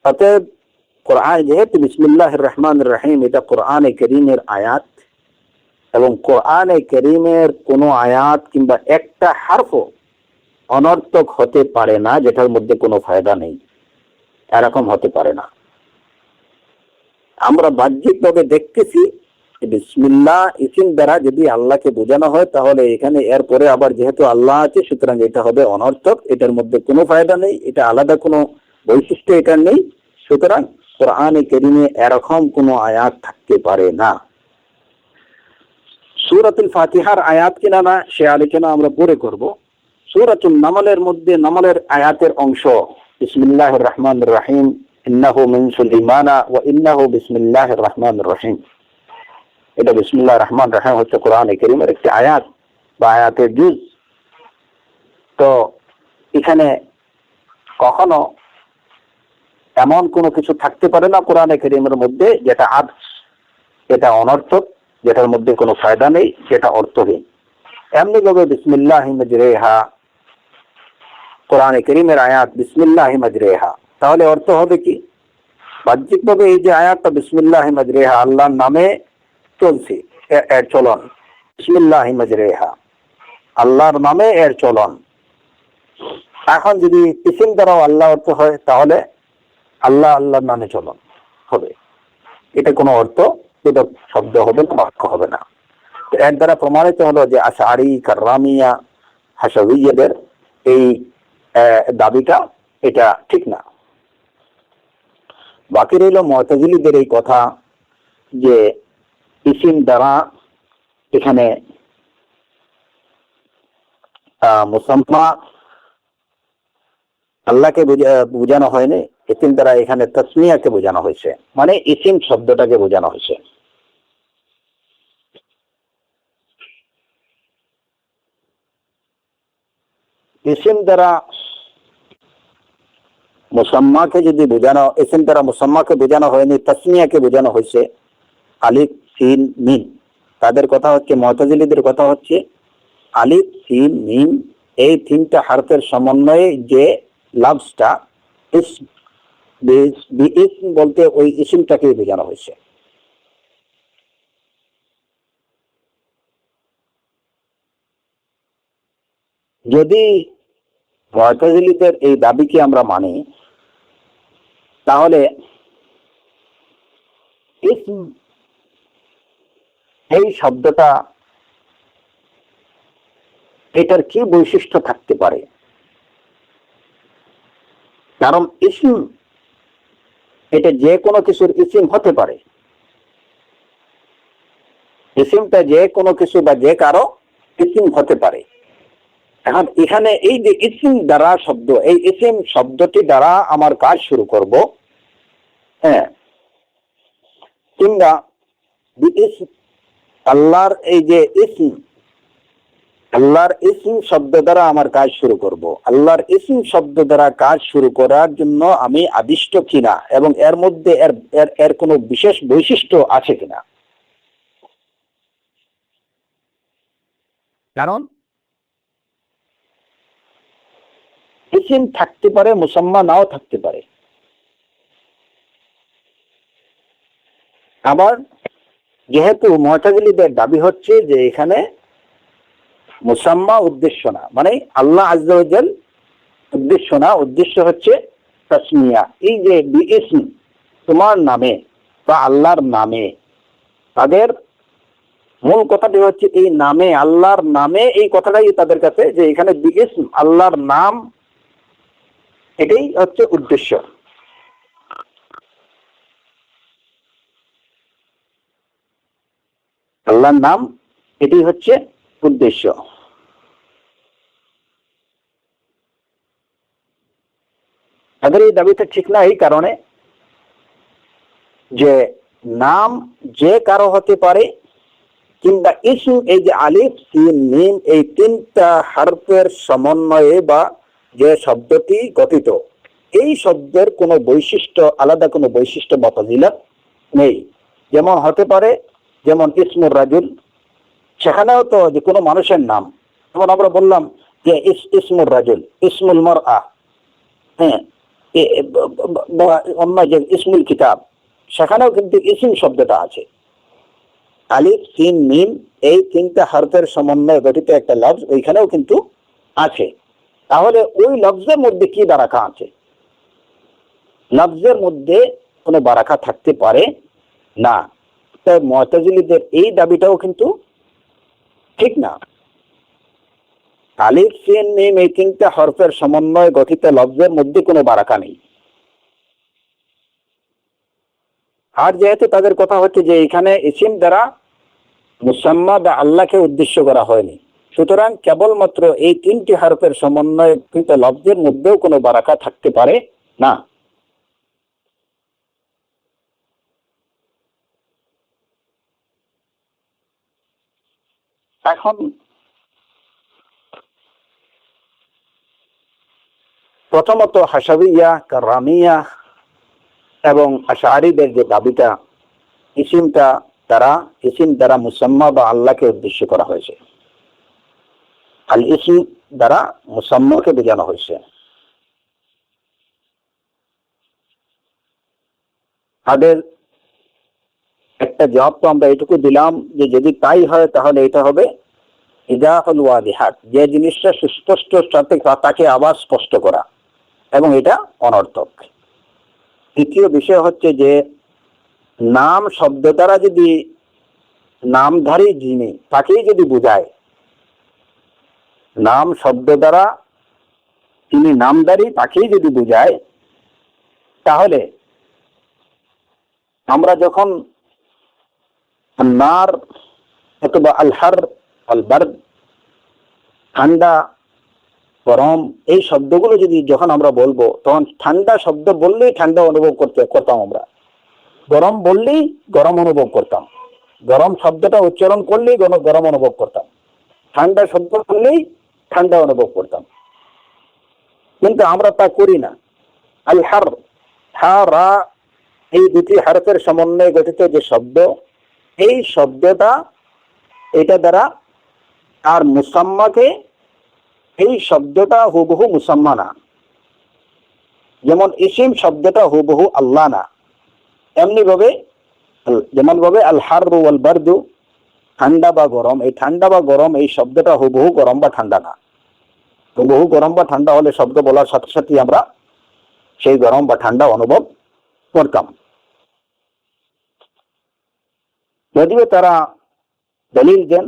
অতএব কোরআন, যেহেতু বিসমিল্লাহির রহমানির রহিম এটা কোরআনে কারীমের আয়াত, এবং কোরআনে কারীমের কোন আয়াত কিংবা একটা হারফও অনর্থক হতে পারে না যেটার মধ্যে কোনো ফায়দা নেই, এরকম হতে পারে না। আমরা বাহ্যিকভাবে দেখতেছি বিসমিল্লাহ ইসিম দ্বারা যদি আল্লাহকে বোঝানো হয়, তাহলে এখানে এরপরে আবার যেহেতু আল্লাহ আছে, সুতরাং এটা হবে অনর্থক, এটার মধ্যে কোনো ফায়দা নেই, এটা আলাদা কোনো বৈশিষ্ট্য এটার নেই। সুতরাং কোরআনে কারীমে এরকম কোনো আয়াত থাকতে পারে না। সূরাতুল ফাতিহার আয়াত কিনা না সে আলোচনা আমরা পরে করব। সূরাতুন নামলের মধ্যে নামলের আয়াতের অংশ বিসমিল্লাহির রহমানির রহিম ইন্নাহু মিন সুলাইমানা ওয়া ইন্নাহু বিসমিল্লাহির রহমানির রহিম। এটা বিসমিল্লাহির রহমানির রহিম হচ্ছে কোরআনে কারীমের একটি আয়াত বা আয়াতের জুজ। তো এখানে কখনো এমন কোনো কিছু থাকতে পারে না কোরআনে কারীমের মধ্যে যেটা অনর্থক, যেটার মধ্যে কোনো ফায়দা নেই, যেটা অর্থহীন। এমনি ভাবে বিসমিল্লাহি মাজরিহা, কোরআনে কারীমের আয়াত বিসমিল্লাহি মাজরিহা, তাহলে অর্থ হবে কি? বাহ্যিকভাবে এই যে আয়াতটা বিসমিল্লাহি মাজরিহা, আল্লাহর নামে চলছে, এর চলন, বিসমিল্লাহি মাজরিহা, আল্লাহর নামে এর চলন। এখন যদি ইসিম দ্বারাও আল্লাহ অর্থ হয়, তাহলে আল্লাহর নামে চলন হবে, এটা কোনো অর্থ শব্দ হবে না, বাক্য হবে না। এর দ্বারা প্রমাণিত হলো যে আশআরী, কাররামিয়া, হাসাবিয়্যাদের এই দাবিটা এটা ঠিক না। বাকি রইল মুতাজিলীদের এই কথা যে ইসিম দ্বারা এখানে মুসাম্মা আল্লাহকে বোঝানো হয়নি, ইসিম দ্বারা এখানে তাসমিয়াকে বোঝানো হয়েছে, মানে ইসিম শব্দটাকে বোঝানো হয়েছে। ইসিম দ্বারা মুসাম্মাকে যদি বোঝানো, ইসিম দ্বারা মুসাম্মাকে বোঝানো হয়নি, তাসমিয়াকে বোঝানো হয়েছে, আলিফ সিন মিম। তাদের কথা হচ্ছে, মুতাজিলীদের কথা হচ্ছে আলিফ সিন মিম এই তিনটা হারফের সমন্বয়ে যে লাফজটা ইসম বলতে ওই ইসিমটাকে বোঝানো হয়েছে। যদি মুতাজিলীদের এই দাবিকে আমরা মানি, তাহলে ইসম এই শব্দটা এটার কি বৈশিষ্ট্য থাকতে পারে? কারণ ইসম এটা যে কোনো কিছুর ইসিম হতে পারে, ইসিমটা যে কোনো কিছু বা যে কারো ইসিম হতে পারে। এখন এখানে এই যে ইসিম দ্বারা শব্দ, এই ইসিম শব্দটি দ্বারা আমার কাজ শুরু করব, হ্যাঁ, কিংবা আল্লাহর এই যে ইসম, আল্লাহর ইসম শব্দ দ্বারা আমার কাজ শুরু করব। আল্লাহর ইসম শব্দ দ্বারা কাজ শুরু করার জন্য আমি আদিষ্ট কিনা, এবং এর মধ্যে এর কোনো বিশেষ বৈশিষ্ট্য আছে কিনা। কারণ ইসম থাকতে পারে, মুসাম্মা নাও থাকতে পারে। আবার যেহেতু মুতাজিলীদের দাবি হচ্ছে যে এখানে মুসাম্মা উদ্দেশ্য না, মানে আল্লাহ আযজা ওয়া জাল উদ্দেশ্য না, উদ্দেশ্য হচ্ছে তাসমিয়া। এই যে বিইসম, তোমার নামে বা আল্লাহর নামে, তাদের মূল কথাটি হচ্ছে এই নামে, আল্লাহর নামে, এই কথাটাই তাদের কাছে, যে এখানে বিইসম আল্লাহর নাম, এটাই হচ্ছে উদ্দেশ্য। আল্লাহর নাম, এটাই হচ্ছে উদ্দেশ্য। তাদের এই দাবিটা ঠিক না এই কারণে যে নাম যে কারো হতে পারে, কিংবা ইসম এই যে আলিফ সিন মিম এই তিনটা হরফের সমন্বয়ে বা যে শব্দটি গঠিত, এই শব্দের কোনো বৈশিষ্ট্য, আলাদা কোনো বৈশিষ্ট্য বা ফজিলত নেই। যেমন হতে পারে, যেমন ইসমুর রাজুল, সেখানেও তো যে কোনো মানুষের নাম, যেমন আমরা বললাম যে ইসমুর রাজুল, ইসমুল মারআ, হ্যাঁ, অন্য যে ইসমুল কিতাব, সেখানেও কিন্তু ইসিম শব্দটা আছে। আলিফ সিন মিম এই তিনটা হরফের সমন্বয়ে গঠিত একটা লফজ ওইখানেও কিন্তু আছে। তাহলে ওই লফজের মধ্যে কি বারাকা আছে? লফজের মধ্যে কোনো বারাকা থাকতে পারে না। তাই মুতাজিলীদের এই দাবিটাও কিন্তু ঠিক না। আলিফ সিন মিম এই তিনটা হরফের সমন্বয়ে গঠিত লফজের মধ্যে কোনো বারাকা নেই। আর যেহেতু তাদের কথা হচ্ছে যে এখানে ইসিম দ্বারা মুসাম্মা বা আল্লাহকে উদ্দেশ্য করা হয়নি, সুতরাং কেবলমাত্র এই তিনটি হরফের সমন্বয়ে কিন্তু লফজের মধ্যেও কোনো বারাকা থাকতে পারে না। এখন প্রথমত হাসাবিয়া, কারামিয়া এবং আশআরীদের যে দাবিটা ইসিম দ্বারা মুসাম্মা বা আল্লাহকে উদ্দেশ্য করা হয়েছে, আল ইসম দ্বারা মুসাম্মাকে বোঝানো হয়েছে। তাদের একটা জবাব তো আমরা এটুকু দিলাম যে যদি তাই হয় তাহলে এটা হবে ইদাহুল ওয়াদিহাত, যে জিনিসটা সুস্পষ্ট তাকে আবার স্পষ্ট করা, এবং এটা অনর্থক। দ্বিতীয় বিষয় হচ্ছে যে নাম শব্দ দ্বারা যদি নামধারী যিনি তাকেই যদি বোঝায়, নাম শব্দ দ্বারা তিনি নামধারী তাকেই যদি বোঝায়, তাহলে আমরা যখন নার অথবা আলহার আলবার্দ, ঠান্ডা গরম, এই শব্দগুলো যদি যখন আমরা বলবো, তখন ঠান্ডা শব্দ বললেই ঠান্ডা অনুভব করতাম আমরা, গরম বললেই গরম অনুভব করতাম, গরম শব্দটা উচ্চারণ করলেই গরম অনুভব করতাম, ঠান্ডা শব্দ করলেই ঠান্ডা অনুভব করতাম। কিন্তু আমরা তা করি না। আল হার, হা রা, এই দুটি হরফের সমন্বয়ে গঠিত যে শব্দ, এই শব্দটা এটা দ্বারা আর মুসাম্মাকে, এই শব্দটা হুবহু মুসাম্মা না। যেমন ইসিম শব্দটা হুবহু আল্লাহ না, এমনি ভাবে যেমন ভাবে আল হাররু ওয়াল বারদু, ঠান্ডা বা গরম, এই ঠান্ডা বা গরম এই শব্দটা হুবহু গরম বা ঠান্ডা না। হুবহু গরম বা ঠান্ডা হলে শব্দ বলার সাথে সাথে আমরা সেই গরম বা ঠান্ডা অনুভব করতাম। যদিও তারা দলিল দেন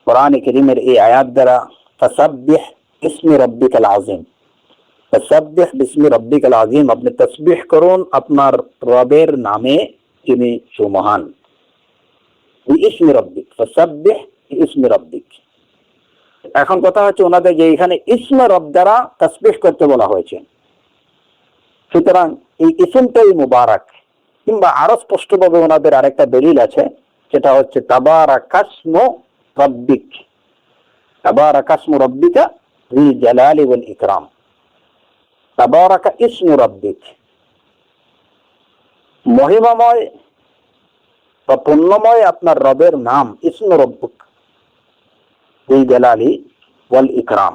কোরআনে কারীমের এই আয়াত দ্বারা, ফাসাব্বিহ বিসমি রাব্বিকাল আযীম, ফাসাব্বিহ বিসমি রাব্বিকাল আযীম, আপনি তাসবিহ করুন আপনার রবের নামে যিনি সুমহান। বিইসমি রাব্বিক, ফাসাব্বিহ বিইসমি রাব্বিক। এখন কথা হচ্ছে ওনাদের যে এখানে ইসমে রব দ্বারা তাসবিহ করতে বলা হয়েছে, সুতরাং এই ইসমটাই মুবারক। কিংবা আরো স্পষ্টভাবে ওনাদের আরেকটা দলিল আছে, সেটা হচ্ছে তাবারাকাসমু রাব্বিক, তাবারাকাসমু রাব্বিকা যিল জালালি ওয়াল ইকরাম, তাবারাকা ইসমু রাব্বিক, মহিমাময় বা পুণ্যময় আপনার রবের নাম, ইসমু রাব্বুক যিল জালালি ওয়াল ইকরাম।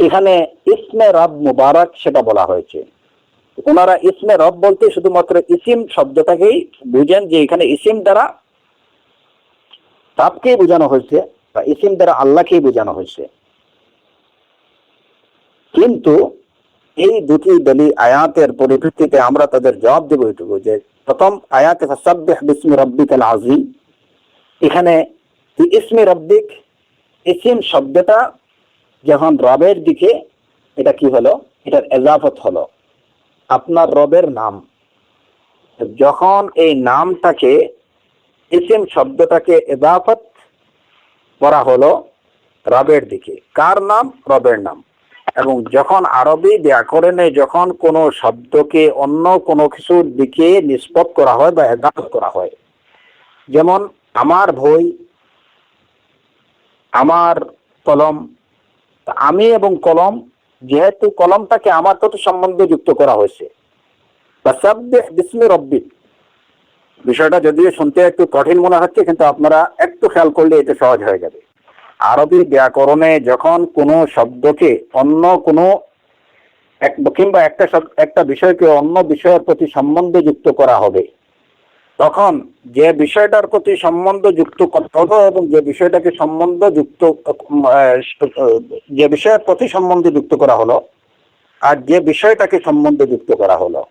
এখানে ইসমে রব মুবারক সেটা বলা হয়েছে। ওনারা ইসমে রব বলতে শুধুমাত্র ইসিম শব্দটাকেই বুঝেন, যে এখানে ইসিম দ্বারা রবকেই বোঝানো হয়েছে বা ইসিম দ্বারা আল্লাহকেই বোঝানো হয়েছে। কিন্তু এই দুটি দলিল আয়াতের পরিপ্রেক্ষিতে আমরা তাদের জবাব দেব এটুকু, যে প্রথম আয়াতে ফাসাব্বিহ বিসমি রাব্বিকাল আযীম, এখানে ইসমে রাব্বিক ইসিম শব্দটা যখন রবের দিকে, এটা কি হলো, এটার এজাফত হলো আপনার রবের নাম। যখন এই নামটাকে, ইসিম শব্দটাকে এজাফত করা হলো রবের দিকে, কার নাম? রবের নাম। এবং যখন আরবি ব্যাকরণে যখন কোনো শব্দকে অন্য কোনো কিছুর দিকে নিসবত করা হয় বা এজাফত করা হয়, যেমন আমার বই, আমার কলম, আমি এবং কলম, যেহেতু কলমটাকে আমার সাথে সম্বন্ধে যুক্ত করা হয়েছে, ফাসাব্বিহ বিসমি রাব্বিক, বিষয়টা যদিও শুনতে একটু কঠিন মনে হচ্ছে, কিন্তু আপনারা একটু খেয়াল করলে এটা সহজ হয়ে যাবে। আরবি ব্যাকরণে যখন কোনো শব্দকে অন্য কোনো কিংবা একটা বিষয়কে অন্য বিষয়ের প্রতি সম্বন্ধ যুক্ত করা হবে, তখন যে বিষয়টার প্রতি সম্বন্ধ যুক্ত করতে হবে এবং যে বিষয়টাকে যে বিষয়ের প্রতি সম্বন্ধ যুক্ত করা হলো আর যে বিষয়টাকে সম্বন্ধ যুক্ত করা হলো,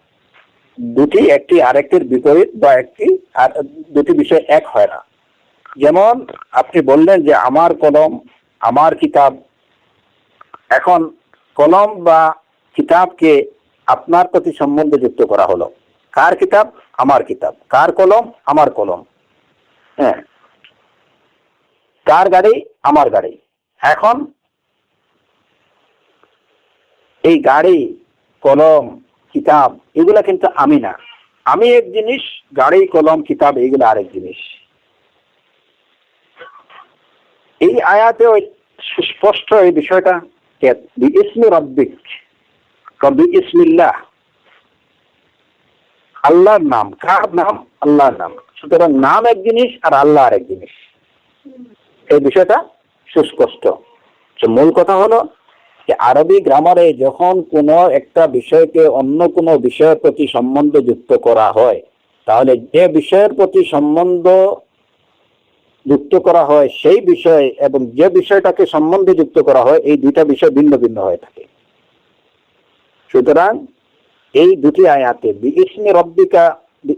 দুটি একটি আরেকটির বিপরীত বা দুটি বিষয় এক হয় না। যেমন আপনি বললেন যে আমার কলম, আমার কিতাব। এখন কলম বা কিতাবকে আপনার প্রতি সম্বন্ধে যুক্ত করা হলো। কার কিতাব? আমার কিতাব। কার কলম? আমার কলম। হ্যাঁ। কার গাড়ি? আমার গাড়ি। এখন এই গাড়ি, কলম, কিতাব এগুলা কিন্তু আমি না। আমি এক জিনিস, গাড়ি, কলম, কিতাব এগুলো আরেক জিনিস। এই আয়াতে সুস্পষ্ট এই বিষয়টা, বিইসমি রাব্বিক, বিইসমিল্লাহ, আল্লাহর নাম। কার নাম? আল্লাহর নাম। সুতরাং নাম এক জিনিস আর আল্লাহ আরেক জিনিস। এই বিষয়টা সুস্পষ্ট। মূল কথা হলো যে আরবি গ্রামারে যখন কোনো একটা বিষয়কে অন্য কোনো বিষয়ের প্রতি সম্বন্ধ যুক্ত করা হয়, তাহলে যে বিষয়ের প্রতি সম্বন্ধ যুক্ত করা হয় সেই বিষয় এবং যে বিষয়টাকে সম্বন্ধে যুক্ত করা হয়, এই দুইটা বিষয় ভিন্ন ভিন্ন হয়ে থাকে। সুতরাং এই দুটি আয়াতে বিইসমি রাব্বিকা,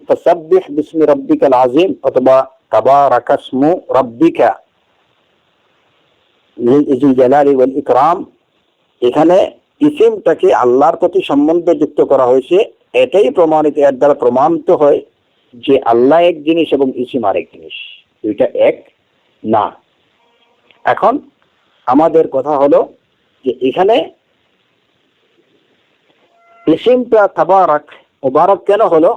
ফাসাব্বিহ বিসমি রাব্বিকাল আযীম অথবা তাবারাকাসমু রাব্বিকা যিল জালালি ওয়াল ইকরাম, এখানে ইসিমটাকে আল্লাহর প্রতি সম্বন্ধ যুক্ত করা হয়েছে। এটাই প্রমাণিত, এর দ্বারা প্রমাণিত হয় যে আল্লাহ এক জিনিস এবং ইসিম আরেক জিনিস, দুইটা এক না। এখন আমাদের কথা হলো যে এখানে ইসিমটা তাবারাক, মুবারক কেন হলো?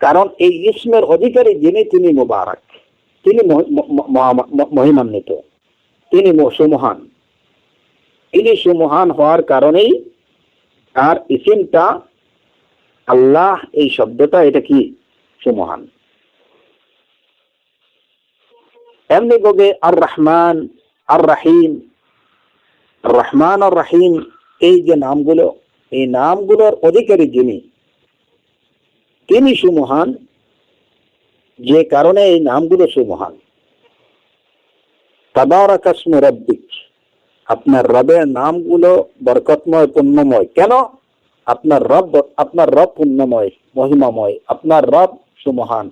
কারণ এই ইসমের অধিকারী যিনি, তিনি মুবারক, তিনি মহিমান্বিত, তিনি সুমহান। তিনি সুমহান হওয়ার কারণেই আর ইসিমটা আল্লাহ, এই শব্দটা এটা কি? সুমহান। এমনি ভাবে আর রহমান, আর রাহিম, রহমান আর রাহিম, এই যে নামগুলো, এই নামগুলোর অধিকারী যিনি, তিনি সুমহান, যে কারণে এই নামগুলো সুমহান। তাবারাকাসমু রাব্বিক, আপনার রবের নামগুলো বরকতময়, পুণ্যময়। কেন? আপনার রব পুণ্যময়, মহিমাময়, আপনার রব সুমহান,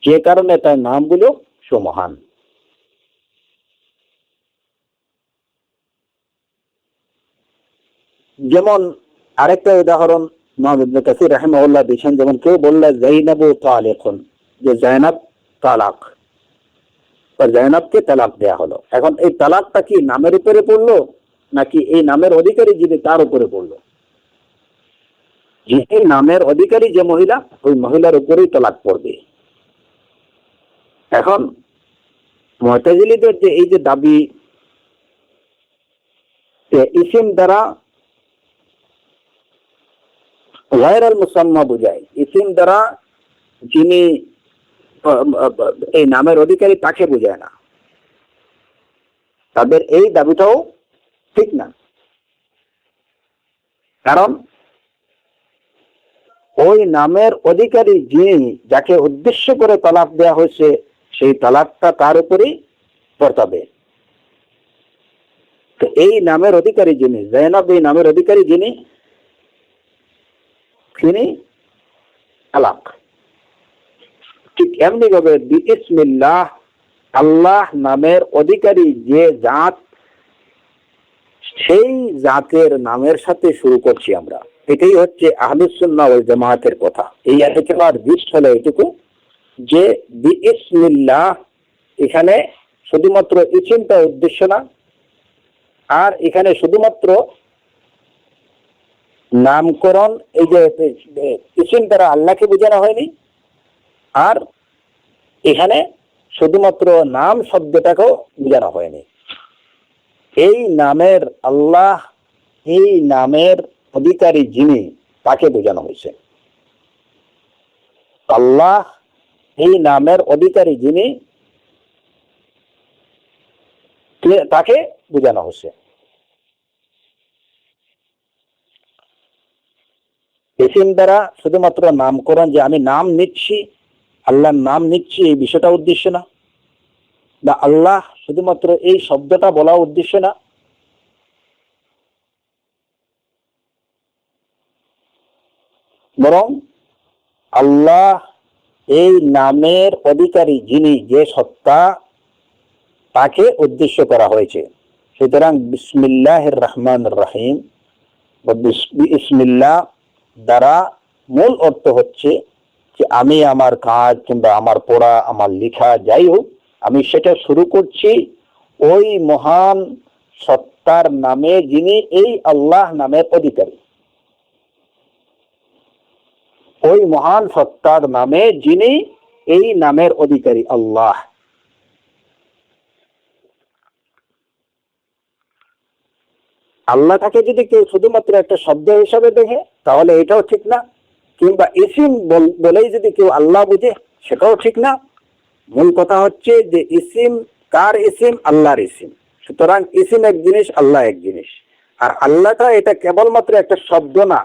যে কারণে তার নামগুলো সুমহান। যেমন আরেকটা উদাহরণ ইমাম ইবনে কাসির রাহিমাহুল্লাহ দিয়েছেন, যেমন কেউ বললে যায়নাবু তালিকুন, যে জায়নাব তালাক, জায়নাবকে তালাক দেয়া হলো। এখন এই তালাকটা কি নামের উপরে পড়লো নাকি এই নামের অধিকারী যিনি তার উপরে পড়লো? যে নামের অধিকারী যে মহিলা, ওই মহিলার উপরেই তালাক পড়বে। এখন মুতাজিলীদের যে এই যে দাবি, ইসিম দ্বারা গায়রুল মুসাম্মা বোঝায়, ইসিম দ্বারা যিনি এই নামের অধিকারী তাকে বোঝায় না। তাদের এই দাবিটাও ঠিক না। কারণ ওই নামের অধিকারী যিনি, যাকে উদ্দেশ্য করে তালাক দেওয়া হয়েছে, সেই তালাকটা তার উপরেই বর্তাবে। তো এই নামের অধিকারী যিনি, জায়নাব এই নামের অধিকারী যিনি, তিনি তালাক। ঠিক এমনি ভাবে বিইসমিল্লাহ, আল্লাহ নামের অধিকারী যে জাত, সেই জাতের নামের সাথে শুরু করছি আমরা। এটাই হচ্ছে আহলুস সুন্নাহ ওয়াল জামাতের কথা। এই একেবারে দৃষ্ট হলো এটুকু যে বিইসমিল্লাহ, এখানে শুধুমাত্র ইসিমটা উদ্দেশ্য না, আর এখানে শুধুমাত্র নামকরণ, এই যে ইসিম দ্বারা আল্লাহকে বোঝানো হয়নি, আর এখানে শুধুমাত্র নাম শব্দটাকেও বোঝানো হয়নি। এই নামের আল্লাহ, এই নামের অধিকারী যিনি, তাকে বোঝানো হয়েছে। আল্লাহ এই নামের অধিকারী যিনি, তাকে বোঝানো হচ্ছে। ইসিম দ্বারা শুধুমাত্র নামকরণ, যে আমি নাম নিচ্ছি, আল্লাহর নাম নিচ্ছি, এই বিষয়টা উদ্দেশ্য না, বা আল্লাহ শুধুমাত্র এই শব্দটা বলা উদ্দেশ্য না, বরং আল্লাহ এই নামের অধিকারী যিনি, যে সত্তা, তাকে উদ্দেশ্য করা হয়েছে। সুতরাং বিসমিল্লাহির রহমানির রহিম বা বিসমিল্লাহ দ্বারা মূল অর্থ হচ্ছে যে আমি আমার কাজ কিংবা আমার পড়া, আমার লেখা যাই হোক, আমি সেটা শুরু করছি ওই মহান সত্তার নামে যিনি এই আল্লাহ নামের অধিকারী, ওই মহান সত্তার নামে যিনি এই নামের অধিকারী আল্লাহ। আল্লাহটাকে যদি কেউ শুধুমাত্র একটা শব্দ হিসাবে দেখে তাহলে এটাও ঠিক না, কিংবা ইসিম বলেই যদি কেউ আল্লাহ বুঝে সেটাও ঠিক না। মূল কথা হচ্ছে যে ইসিম কার ইসিম? আল্লাহর ইসিম। সুতরাং ইসিম এক জিনিস, আল্লাহ এক জিনিস। আর আল্লাহটা এটা কেবলমাত্র একটা শব্দ না।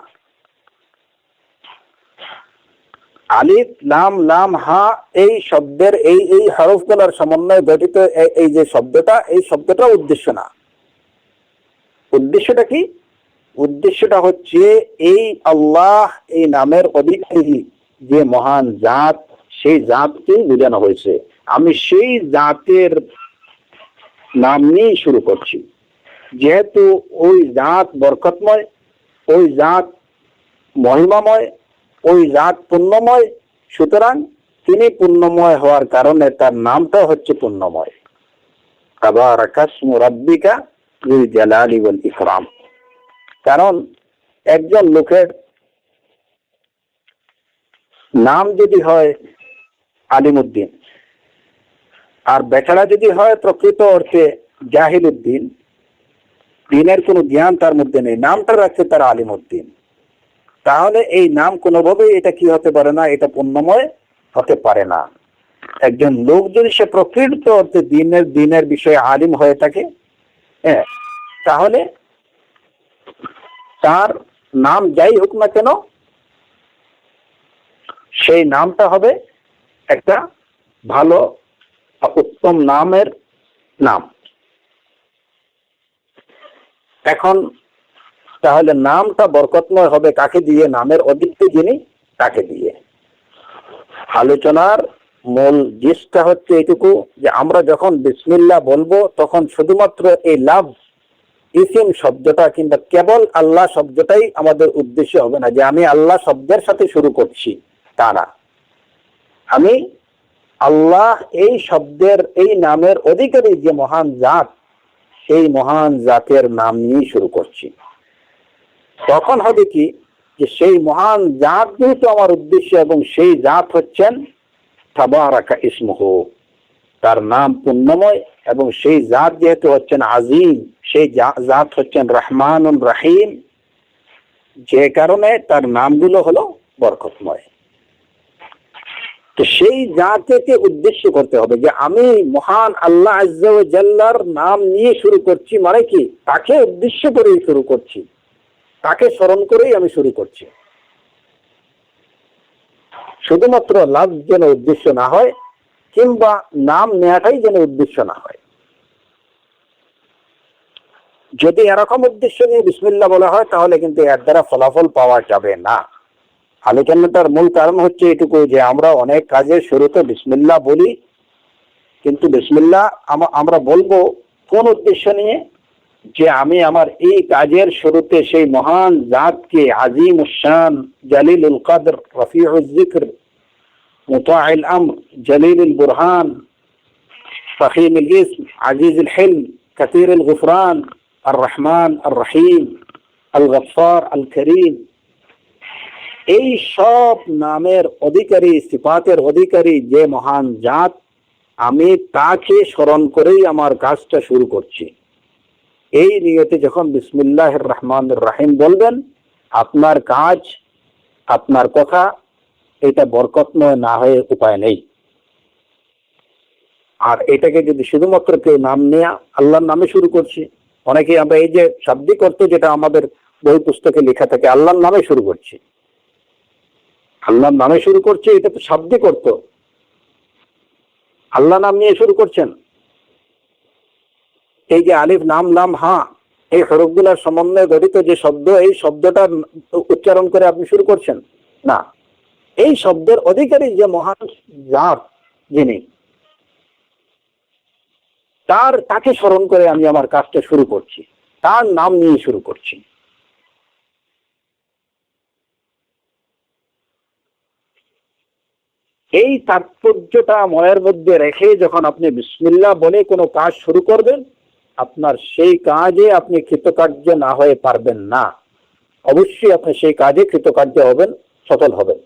আলিফ লাম লাম হা এই শব্দের এই হরফগুলোর সমন্বয়ে গঠিত এই যে শব্দটা, এই শব্দটা উদ্দেশ্য না। উদ্দেশ্যটা কি? উদ্দেশ্যটা হচ্ছে এই আল্লাহ এই নামের অধিকারী যে মহান জাত, সেই জাতকেই বোঝানো হয়েছে। আমি সেই জাতের নাম নিয়ে শুরু করছি, যেহেতু ওই জাত বরকতময়, ওই জাত মহিমাময়, ওই জাত পুণ্যময়। সুতরাং তিনি পুণ্যময় হওয়ার কারণে তার নামটা হচ্ছে পুণ্যময়। তাবারাকা ইসমু রাব্বিকা যিল জালালি ওয়াল ইকরাম। কারণ একজন লোকের নাম যদি হয় আলিমউদ্দিন, আর বেচারা যদি হয় প্রকৃত অর্থে জাহিলউদ্দিন, দিনের কোনো জ্ঞান তার মধ্যে নেই, নামটা রাখছে তার আলিমউদ্দিন, তাহলে এই নাম কোনোভাবেই এটা কি হতে পারে না, এটা পুণ্যময় হতে পারে না। একজন লোক যদি সে প্রকৃত অর্থে দিনের বিষয়ে আলিম হয়ে থাকে, হ্যাঁ, তাহলে তার নাম যাই হোক না কেন, সেই নামটা হবে একটা ভালো উত্তম নামের নাম। এখন তাহলে নামটা বরকতময় হবে কাকে দিয়ে? নামের অধিকারী যিনি, তাকে দিয়ে। আলোচনার মূল জিসটা হচ্ছে এইটুকু যে আমরা যখন বিসমিল্লাহ বলবো তখন শুধুমাত্র এই লাভ ইসিম শব্দটা কিংবা কেবল আল্লাহ শব্দটাই আমাদের উদ্দেশ্য হবে না, যে আমি আল্লাহ শব্দের সাথে শুরু করছি, তা না। আমি আল্লাহ এই শব্দের, এই নামের অধিকারী যে মহান জাত, এই মহান জাতের নাম নিয়ে শুরু করছি। তখন হবে কি, যে সেই মহান জাত যেহেতু আমার উদ্দেশ্য এবং সেই জাত হচ্ছেন তাবারাকা ইসমুহু, তার নাম পুণ্যময়, এবং সেই জাত যেহেতু হচ্ছেন আজিম, সেই জাত হচ্ছেন রহমানুর রহিম, যে কারণে তার নামগুলো হলো বরকতময়। তো সেই জাতকে উদ্দেশ্য করতে হবে যে আমি মহান আল্লাহ আজ্জা ওয়া জাল্লার নাম নিয়ে শুরু করছি, মানে কি তাকে উদ্দেশ্য করেই শুরু করছি, তাকে স্মরণ করেই আমি শুরু করছি। শুধুমাত্র লাভ যেন উদ্দেশ্য না হয়, কিংবা নাম নেওয়াটাই যেন উদ্দেশ্য না হয়। যদি এরকম উদ্দেশ্য নিয়ে বিসমিল্লাহ বলা হয় তাহলে কিন্তু এর দ্বারা ফলাফল পাওয়া যাবে না। আলোচনাটার মূল কারণ হচ্ছে এটুকু যে আমরা অনেক কাজের শুরুতে বিসমিল্লাহ বলি, কিন্তু বিসমিল্লাহ আমরা বলবো কোন উদ্দেশ্য নিয়ে? যে আমি আমার এই কাজের শুরুতে সেই মহান জাতকে, আজিম উশান, জালিলুল কদর, রফিউল যিকর, মুতাইল আমর, জলিলুল বুরহান, ফখীমুল ইসম, আজিজুল হিলম, কাসীরুল গুফরান, আর রহমান, আর রহিম, আল গফফার, আল করিম, এই সব নামের অধিকারী, সিফাতের অধিকারী যে মহান জাত, আমি তাকে স্মরণ করেই আমার কাজটা শুরু করছি। এই নিয়তে যখন বিসমিল্লাহির রহমানির রহিম বলবেন, আপনার কাজ, আপনার কথা এটা বরকতময় না হয়ে উপায় নেই। আর এটাকে যদি শুধুমাত্র কেউ নাম নেয়া আল্লাহর নামে শুরু করছি, অনেকে আমরা এই যে শাব্দিক অর্থ যেটা আমাদের বই পুস্তকে লেখা থাকে আল্লাহর নামে শুরু করছি, আল্লাহর নামে শুরু করছে, এটা তো শাব্দিক অর্থ। আল্লাহ নাম নিয়ে শুরু করছেন। এই যে আলিফ নাম লাম হা এই হরফগুলোর সমন্বয়ে গঠিত যে শব্দ, এই শব্দটা উচ্চারণ করে আপনি শুরু করছেন না। এই শব্দের অধিকারী যে মহান জাত যিনি, তাকে স্মরণ করে আমি আমার কাজটা শুরু করছি, তার নাম নিয়ে শুরু করছি। এই তাৎপর্যটা মনের মধ্যে রেখে যখন আপনি বিসমিল্লাহ বলে কোনো কাজ শুরু করবেন, আপনার সেই কাজে আপনি কৃতকার্য না হয়ে পারবেন না। অবশ্যই আপনি সেই কাজে কৃতকার্য হবেন, সফল হবেন,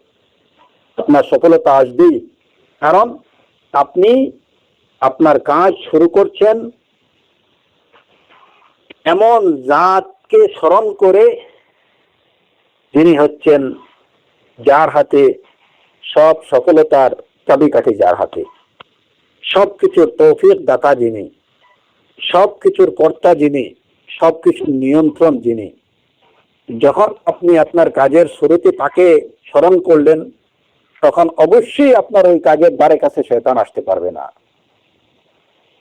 আপনার সফলতা আসবেই। কারণ আপনি আপনার কাজ শুরু করছেন এমন জাতকে স্মরণ করে, যিনি হচ্ছেন যার হাতে সব সফলতার চাবিকাঠি, যার হাতে সবকিছুর তৌফিক দাতা যিনি, সবকিছুর কর্তা যিনি, সবকিছুর নিয়ন্ত্রণ যিনি। যখন আপনি আপনার কাজের শুরুতে তাকে স্মরণ করলেন, তখন অবশ্যই আপনার ওই কাজের দ্বারে কাছে শয়তান আসতে পারবে না।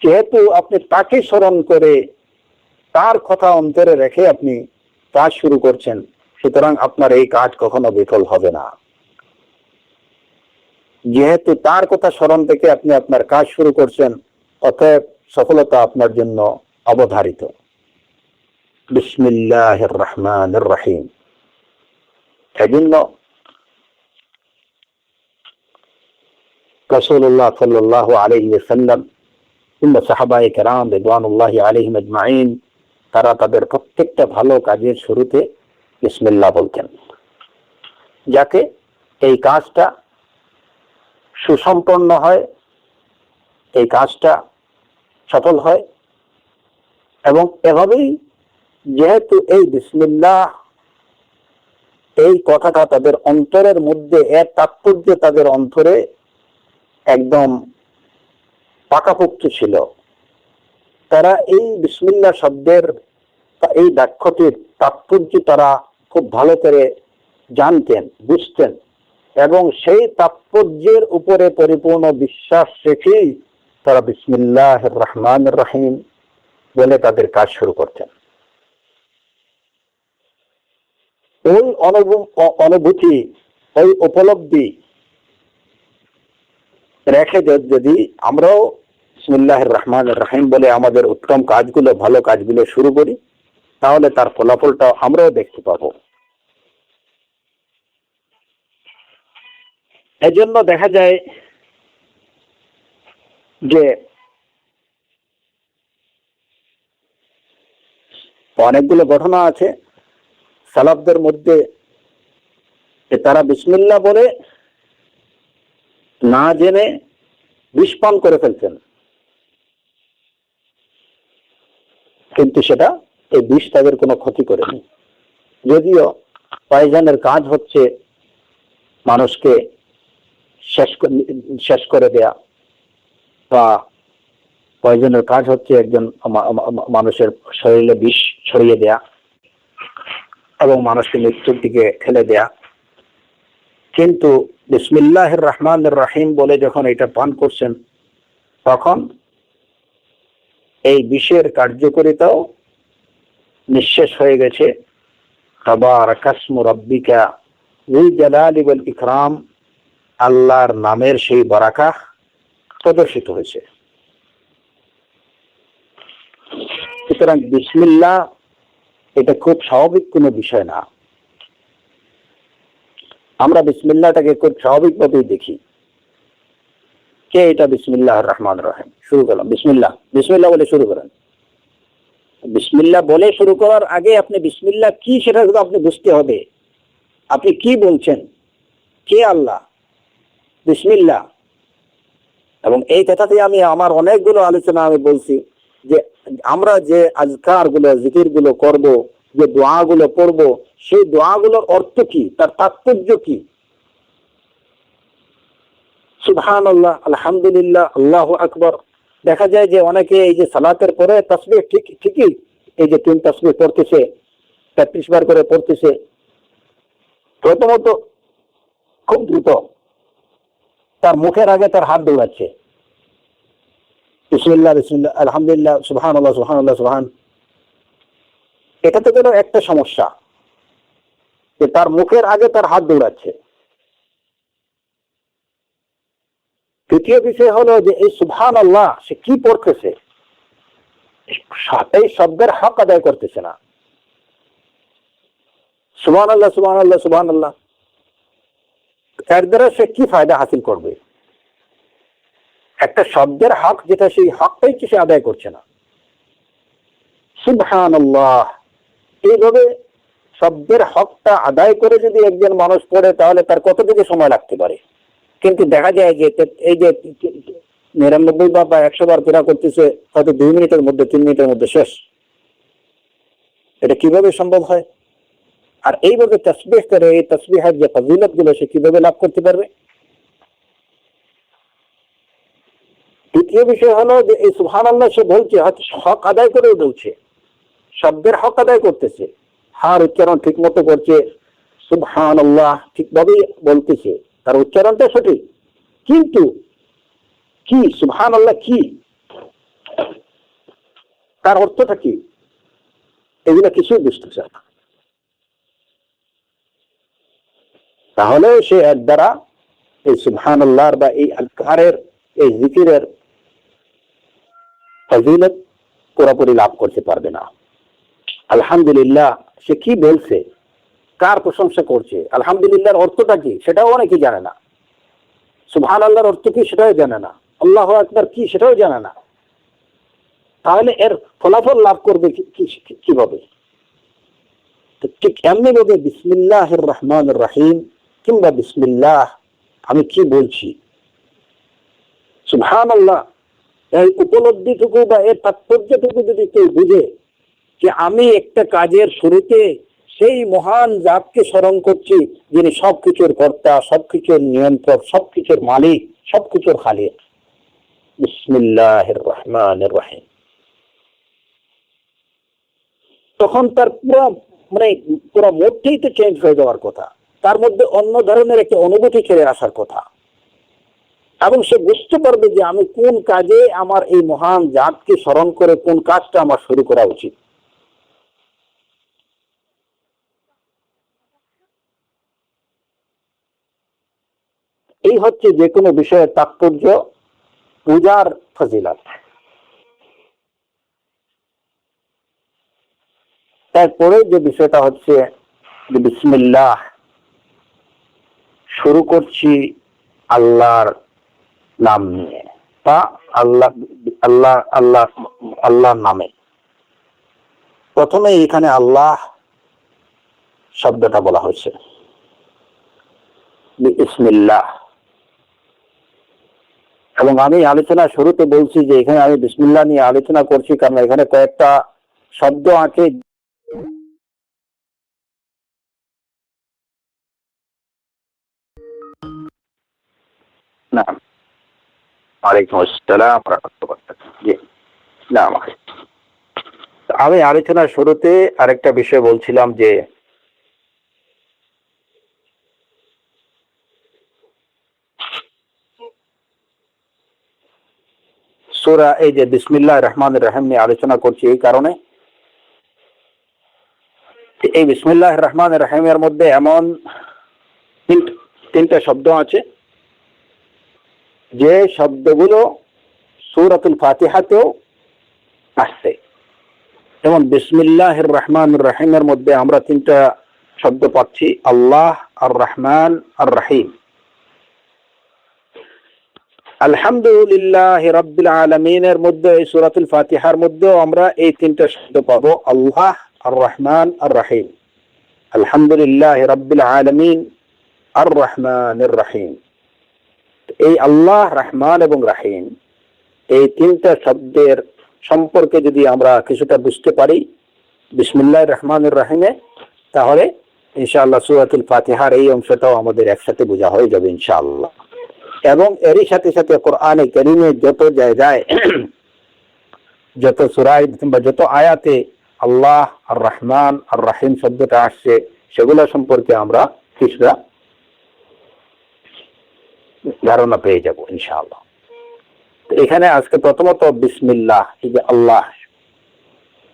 যেহেতু আপনি তাকে স্মরণ করে তার কথা অন্তরে রেখে আপনি কাজ শুরু করছেন, সুতরাং আপনার এই কাজ কখনো বিফল হবে না। যেহেতু তার কথা স্মরণ থেকে আপনি আপনার কাজ শুরু করছেন, অতএব সফলতা আপনার জন্য অবধারিত। বিসমিল্লাহির রহমানির রহিম। এজন্য রাসূলুল্লাহ সাল্লাল্লাহু আলাইহি ওয়াসাল্লাম কিংবা সাহাবায়ে কেরাম রিদওয়ানুল্লাহি আলাইহিম আজমাইন, তারা তাদের প্রত্যেকটা ভালো কাজের শুরুতে বিসমিল্লাহ বলতেন, যাতে এই কাজটা সুসম্পন্ন হয়, এই কাজটা সফল হয়। এবং এভাবেই যেহেতু এই বিসমিল্লাহ এই কথাটা তাদের অন্তরের মধ্যে, এর তাৎপর্য তাদের অন্তরে একদম পাকাপোক্ত ছিল, তারা এই বিসমিল্লাহ শব্দের এই বাক্যটির তাৎপর্য তারা খুব ভালো করে জানতেন, বুঝতেন, এবং সেই তাৎপর্যের উপরে পরিপূর্ণ বিশ্বাস রেখেই তারা বিসমিল্লাহির রহমানির রহিম বলে তাদের কাজ শুরু করতেন। ওই অনুভূতি, ওই উপলব্ধি রেখে যদি আমরাও বিসমিল্লাহির রহমানির রহিম বলে আমাদের উত্তম কাজগুলো, ভালো কাজগুলো শুরু করি, তাহলে তার ফলাফলটা আমরাও দেখতে পাবো। এজন্য দেখা যায় যে অনেকগুলো ঘটনা আছে সালাফদের মধ্যে, তারা বিসমিল্লাহ বলে না জেনে বিষ পান করে ফেলছেন, কিন্তু সেটা এই বিষ তাদের কোনো ক্ষতি করেনি। যদিও পয়জনের কাজ হচ্ছে মানুষকে শেষ করে দেয়া, বা পয়জনের কাজ হচ্ছে একজন মানুষের শরীরে বিষ ছড়িয়ে দেয়া এবং মানুষকে মৃত্যুর দিকে ঠেলে দেয়া। কিন্তু বিসমিল্লাহির রহমানির রহিম বলে যখন এটা পান করছেন, তখন এই বিষের কার্যকারিতাও নিঃশেষ হয়ে গেছে। তাবারাকাসমু রাব্বিকা যুল জালালি ওয়াল ইকরাম, আল্লাহর নামের সেই বারাকা প্রদর্শিত হয়েছে। সুতরাং বিসমিল্লাহ এটা খুব স্বাভাবিক কোনো বিষয় না। আমরা বিসমিল্লাহটাকে খুব স্বাভাবিকভাবেই দেখি, কে এটা বিসমিল্লাহির রহমানির রহিম শুরু করলাম, বিসমিল্লাহ বিসমিল্লাহ বলে শুরু করেন। বিসমিল্লাহ বলে শুরু করার আগে আপনি বিসমিল্লাহ কি সেটা আপনি বুঝতে হবে। আপনি কি বলছেন, কে আল্লাহ, বিসমিল্লাহ। এবং এই কথাতে আমি আমার অনেকগুলো আলোচনা আমি বলছি যে আমরা যে আজকার গুলো, জিকির গুলো করবো, যে দোয়া গুলো পড়বো, সেই দোয়াগুলোর অর্থ কি, তার তাৎপর্য কি। সুবহানাল্লাহ, আলহামদুলিল্লাহ, আল্লাহু আকবার। দেখা যায় যে অনেকে এই যে সালাতের পরে তাসবিহ ঠিকই এই যে 3 তাসবিহ পড়তেছে, 33 বার করে পড়তেছে, প্রথমত খুব দ্রুত তার মুখের আগে তার হাত দৌড়াচ্ছে, বিসমিল্লাহ বিসমিল্লাহ, আলহামদুলিল্লাহ, সুবহানাল্লাহ সুবহানাল্লাহ সুবহান। এটা তো গেল একটা সমস্যা, যে তার মুখের আগে তার হাত দৌড়াচ্ছে। দ্বিতীয় বিষয় হলো যে এই সুবহানাল্লাহ সে কি পড়তেছে, এই শব্দের হক আদায় করতেছে না। সুবহানাল্লাহ সুবহানাল্লাহ সুবহানাল্লাহ, এর দ্বারা সে কি ফায়দা হাসিল করবে? একটা শব্দের হক যেটা, সেই হকটাই সে আদায় করছে না। সুবহানাল্লাহ, এইভাবে শব্দের হকটা আদায় করে যদি একজন মানুষ পড়ে তাহলে তার কতটুকু সময় লাগতে পারে। কিন্তু দেখা যায় যে এই যে 99 বার বা 100 বার পুরা করতেছে হয়তো 2 মিনিটের মধ্যে, 3 মিনিটের মধ্যে শেষ। এটা কিভাবে সম্ভব হয়? আর এইভাবে তাসবিহ করে এই তাসবিহের যে ফজিলত গুলো সে কিভাবে লাভ করতে পারবে? দ্বিতীয় বিষয় হলো যে এই সুবহানাল্লাহ সে বলছে, হয়তো হক আদায় করেও বলছে, শব্দের হক আদায় করতেছে, হার উচ্চারণ ঠিক মতো করছে, সুবহানাল্লাহ ঠিকভাবেই বলতেছে, তার উচ্চারণটা সঠিক, কিন্তু কি সুবহানাল্লাহ কি, তার অর্থটা কি, এগুলো কিছুই বুঝতেছে না। তাহলে সে এর দ্বারা এই সুবহানাল্লাহর বা এই আযকারের, এই জিকিরের ফজিলত পুরোপুরি লাভ করতে পারবে না। আলহামদুলিল্লাহ সে কি বলছে, কার প্রশংসা করছে, আলহামদুলিল্লাহর অর্থটা কি সেটাও অনেকে জানে না, সুবহানাল্লাহর অর্থ কি সেটাও জানে না, আল্লাহু আকবার কি সেটাও জানে না। তাহলে এর ফলাফল লাভ করবে কিভাবে? ঠিক এমনি ভাবে বিসমিল্লাহির রহমানির রহিম কিংবা বিসমিল্লাহ আমি কি বলছি, সুবহানাল্লাহ, এই উপলব্ধিটুকু বা এর তাৎপর্যটুকু যদি কেউ বুঝে যে আমি একটা কাজের শুরুতে সেই মহান জাতকে স্মরণ করছি যিনি সবকিছুর কর্তা, সবকিছুর নিয়ন্ত্রক, সবকিছুর মালিক, সবকিছুর খালিক, বিসমিল্লাহির রহমানির রহিম, তখন তার পুরো মোডটাই তো চেঞ্জ হয়ে যাওয়ার কথা, তার মধ্যে অন্য ধরনের একটা অনুভূতি ছেড়ে আসার কথা, এবং সে বুঝতে পারবে যে আমি কোন কাজে আমার এই মহান জাতকে স্মরণ করে কোন কাজটা আমার শুরু করা উচিত। এই হচ্ছে যে কোনো বিষয়ের তাৎপর্য পূজার ফজিলত। তারপরে যে বিষয়টা হচ্ছে যে বিসমিল্লাহ শুরু করছি আল্লাহর নাম নিয়ে বা আল্লাহ আল্লাহ আল্লাহ আল্লাহর নামে। প্রথমে এখানে আল্লাহ শব্দটা বলা হয়েছে, বিসমিল্লাহ, এবং আমি আলোচনা শুরুতে বলছি যে এখানে আমি বিসমিল্লাহ নিয়ে আলোচনা করছি কারণ এখানে কয়েকটা শব্দ আছে। না, ওয়ালাইকুম আসসালাম ওয়া রাহমাতুল্লাহ। জি না, আমি আলোচনার শুরুতে আরেকটা বিষয় বলছিলাম যে সূরা এই যে বিসমিল্লাহির রহমানির রহিম নিয়ে আলোচনা করছি এই কারণে, এই বিসমিল্লাহির রহমানির রহিমের মধ্যে এমন তিনটা শব্দ আছে যে শব্দগুলো সূরাতুল ফাতিহাতেও আসছে, যেমন বিসমিল্লাহির রহমানির রহিমের মধ্যে আমরা তিনটা শব্দ পাচ্ছি, আল্লাহ, আর রহমান, আর রহিম। আলহামদুলিল্লাহি রাব্বিল আলামিনের মধ্যে এই সূরাতুল ফাতিহার মধ্যেও আমরা এই তিনটা শব্দ পাবো, আল্লাহ, আর রহমান, আর রহিম। আলহামদুলিল্লাহি রাব্বিল আলামিন, আর রহমানির রহিম। এই আল্লাহ, রহমান এবং রহিম এই তিনটা শব্দের সম্পর্কে যদি আমরা কিছুটা বুঝতে পারি বিসমিল্লাহির রহমানির রহিমে, তাহলে ইনশাআল্লাহ সূরাতুল ফাতিহার এই অংশটাও আমাদের একসাথে বোঝা হয়ে যাবে ইনশাআল্লাহ। এবং এরই সাথে সাথে কোরআনে কারীমে যত জায়গায় যত সূরায় কিংবা যত আয়াতে আল্লাহ আর রহমান আর রহিম শব্দটা আসছে সেগুলো সম্পর্কে আমরা কিছুটা ধারণা পেয়ে যাব ইনশাআল্লাহ। এখানে আজকে প্রথমত বিসমিল্লাহ, এই যে আল্লাহ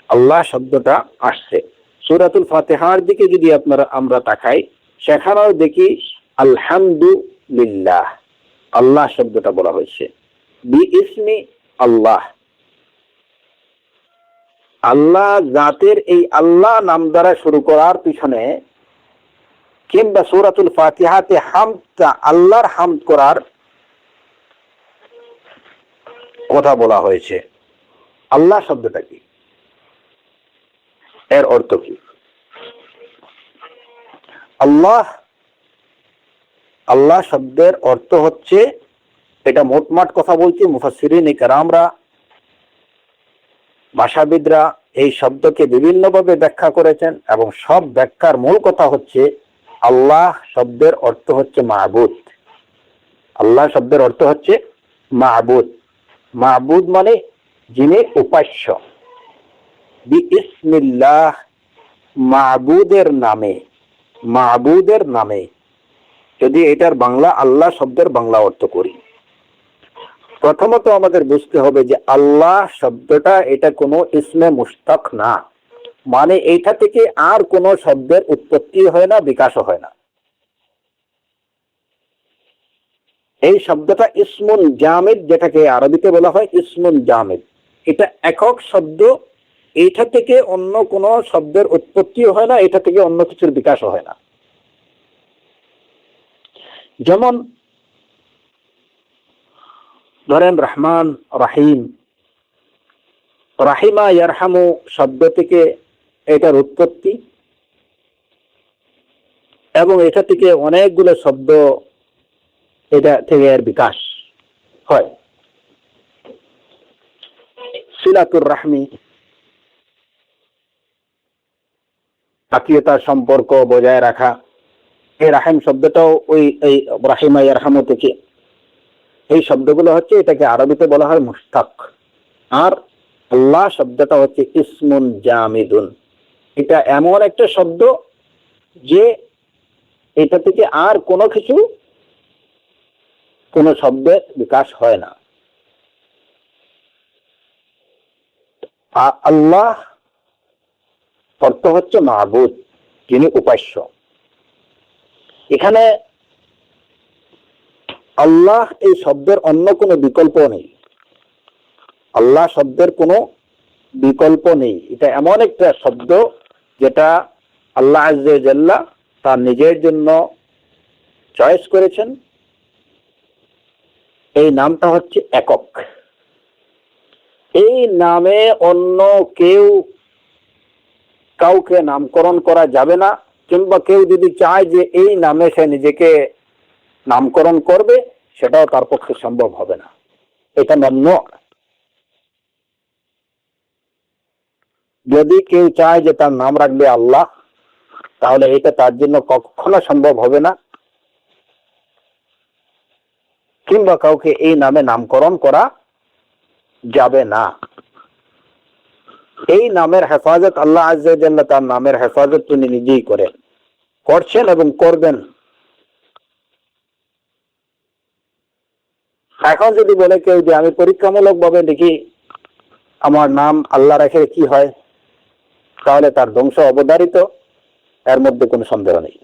আল্লাহ শব্দটা আসছে সূরাতুল ফাতিহার দিকে যদি আমরা তাকাই, সেখানেও দেখি আলহামদুলিল্লাহ আল্লাহ শব্দটা বলা হয়েছে। বিইসমি আল্লাহ, আল্লাহ জাতের এই আল্লাহ নাম দ্বারা শুরু করার পিছনে কিংবা সূরাতুল ফাতিহাতে হামদটা আল্লাহর হামদ করার কথা বলা হয়েছে। আল্লাহ শব্দটা কি, এর অর্থ কি? আল্লাহ আল্লাহ শব্দের অর্থ হচ্ছে, এটা মোটমাট কথা বলছি, মুফাসসিরিন কেরামরা ভাষাবিদরা এই শব্দকে বিভিন্নভাবে ব্যাখ্যা করেছেন এবং সব ব্যাখ্যার মূল কথা হচ্ছে আল্লাহ শব্দের অর্থ হচ্ছে মাবুদ। আল্লাহ শব্দের অর্থ হচ্ছে মাবুদ। মাবুদ মানে যিনি উপাস্য। বিইসমিল্লাহ মাবুদের নামে, মাবুদের নামে যদি এটার বাংলা আল্লাহ শব্দের বাংলা অর্থ করি, প্রথমত আমাদের বুঝতে হবে যে আল্লাহ শব্দটা এটা কোনো ইসমে মুশতাক না, মানে এইটা থেকে আর কোনো শব্দের উৎপত্তি হয় না, বিকাশও হয় না। এই শব্দটা ইসমুন জামিদ, যেটাকে আরবিতে বলা হয় ইসমুন জামিদ, এটা একক শব্দ। এইটা থেকে অন্য কোনো শব্দের উৎপত্তিও হয় না, এটা থেকে অন্য কিছুর বিকাশও হয় না। যেমন ধরেন রহমান রাহিম, রাহিমা ইয়ারহামু শব্দ থেকে এটার উৎপত্তি এবং এটা থেকে অনেকগুলো শব্দ এটা থেকে এর বিকাশ হয়। সিলাতুর রাহমি আত্মীয়তার সম্পর্ক বজায় রাখা, এই রাহিম শব্দটাও ওই এই রাহিমা ইয়ারহামু থেকে। এই শব্দগুলো হচ্ছে, এটাকে আরবিতে বলা হয় মুশতাক। আর আল্লাহ শব্দটা হচ্ছে ইসমুন জামিদুন, এটা এমন একটা শব্দ যে এটা থেকে আর কোনো কিছু, কোনো শব্দের বিকাশ হয় না। আল্লাহ অর্থ হচ্ছে মাবুদ, যিনি উপাস্য। এখানে আল্লাহ এই শব্দের অন্য কোনো বিকল্প নেই, আল্লাহ শব্দের কোনো বিকল্প নেই। এটা এমন একটা শব্দ যেটা আল্লাহ আযজা ওয়া জাল্লা তার নিজের জন্য চয়েস করেছেন। এই নামটা হচ্ছে একক। এই নামে অন্য কেউ কাউকে নামকরণ করা যাবে না, কিংবা কেউ যদি চায় যে এই নামে সে নিজেকে নামকরণ করবে, সেটাও তার পক্ষে সম্ভব হবে না, এটা মামনু। যদি কেউ চায় যে তার নাম রাখবে আল্লাহ, তাহলে এটা তার জন্য কখনো সম্ভব হবে না, কিংবা কাউকে এই নামে নামকরণ করা যাবে না। এই নামের হেফাজত আল্লাহ আযজা ওয়া জাল্লা তার নামের হেফাজত তিনি নিজেই করছেন এবং করবেন। এখন যদি বলে কেউ যে আমি পরীক্ষামূলক ভাবে দেখি আমার নাম আল্লাহ রেখে কি হয়, তাহলে তার ধ্বংস অবধারিত, এর মধ্যে কোনো সন্দেহ নেই।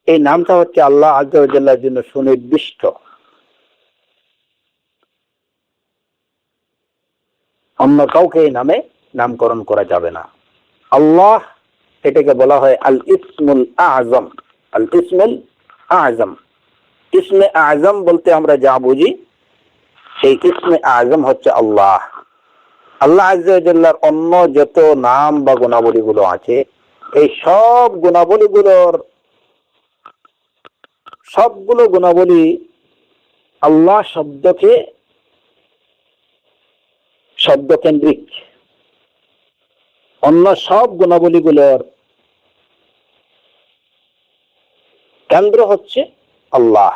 এই নামটা হচ্ছে আল্লাহ আযজা ওয়া জাল্লার জন্য সুনির্দিষ্ট, অন্য কাউকে এই নামে নামকরণ করা যাবে না। আল্লাহ এটাকে বলা হয় আল ইসমুল আযম। আল ইসমুল আযম, ইসমে আযম বলতে আমরা যা বুঝি, সেই ইসমে আযম হচ্ছে আল্লাহ। আল্লাহ আযজা ওয়া জাল্লার অন্য যত নাম বা গুণাবলীগুলো আছে, এই সব গুণাবলীগুলোর সবগুলো গুণাবলী আল্লাহ শব্দকেন্দ্রিক। অন্য সব গুণাবলীগুলোর কেন্দ্র হচ্ছে আল্লাহ।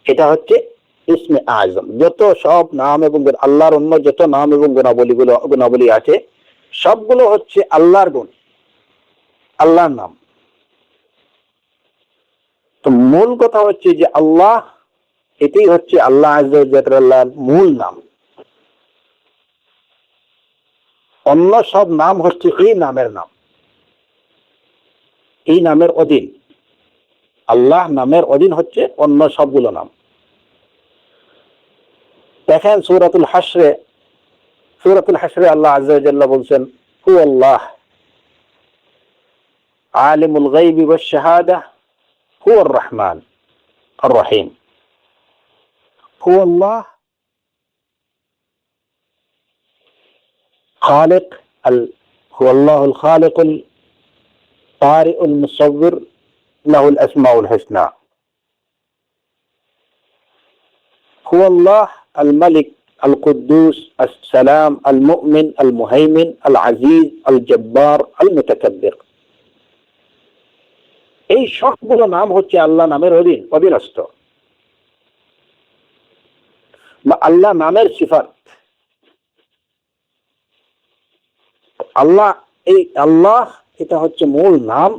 এটা হচ্ছে ইসমে আজম। যত সব নাম এবং আল্লাহর অন্য যত নাম এবং গুণাবলী আছে সবগুলো হচ্ছে আল্লাহর গুণ, আল্লাহর নাম। তো মূল কথা হচ্ছে যে আল্লাহ, এটাই হচ্ছে আল্লাহ আযজা ওয়া জাল্লার মূল নাম। অন্য সব নাম হচ্ছে এই নামের নাম, এই নামের অধীন। আল্লাহ নামের অধীন হচ্ছে অন্য সবগুলো নাম। দেখেন সূরাতুল হাশরে আল্লাহ আযজা ওয়া জাল্লা বলছেন, হু আল্লাহ আলিমুল গায়বি ওয়াশ শাহাদা হুয়ার রহমান আর রহিম। হু আল্লাহ খালিক هو الله الخالق الطارئ المصور له الأسماء الحسنى. هو الله الملك القدوس السلام المؤمن المهيمن العزيز الجبار المتكبر. এই সবগুলো নাম হচ্ছে আল্লাহ নামের অধীনস্থ বা আল্লাহ নামের সিফাত। আল্লাহ, এই আল্লাহ এটা হচ্ছে মূল নাম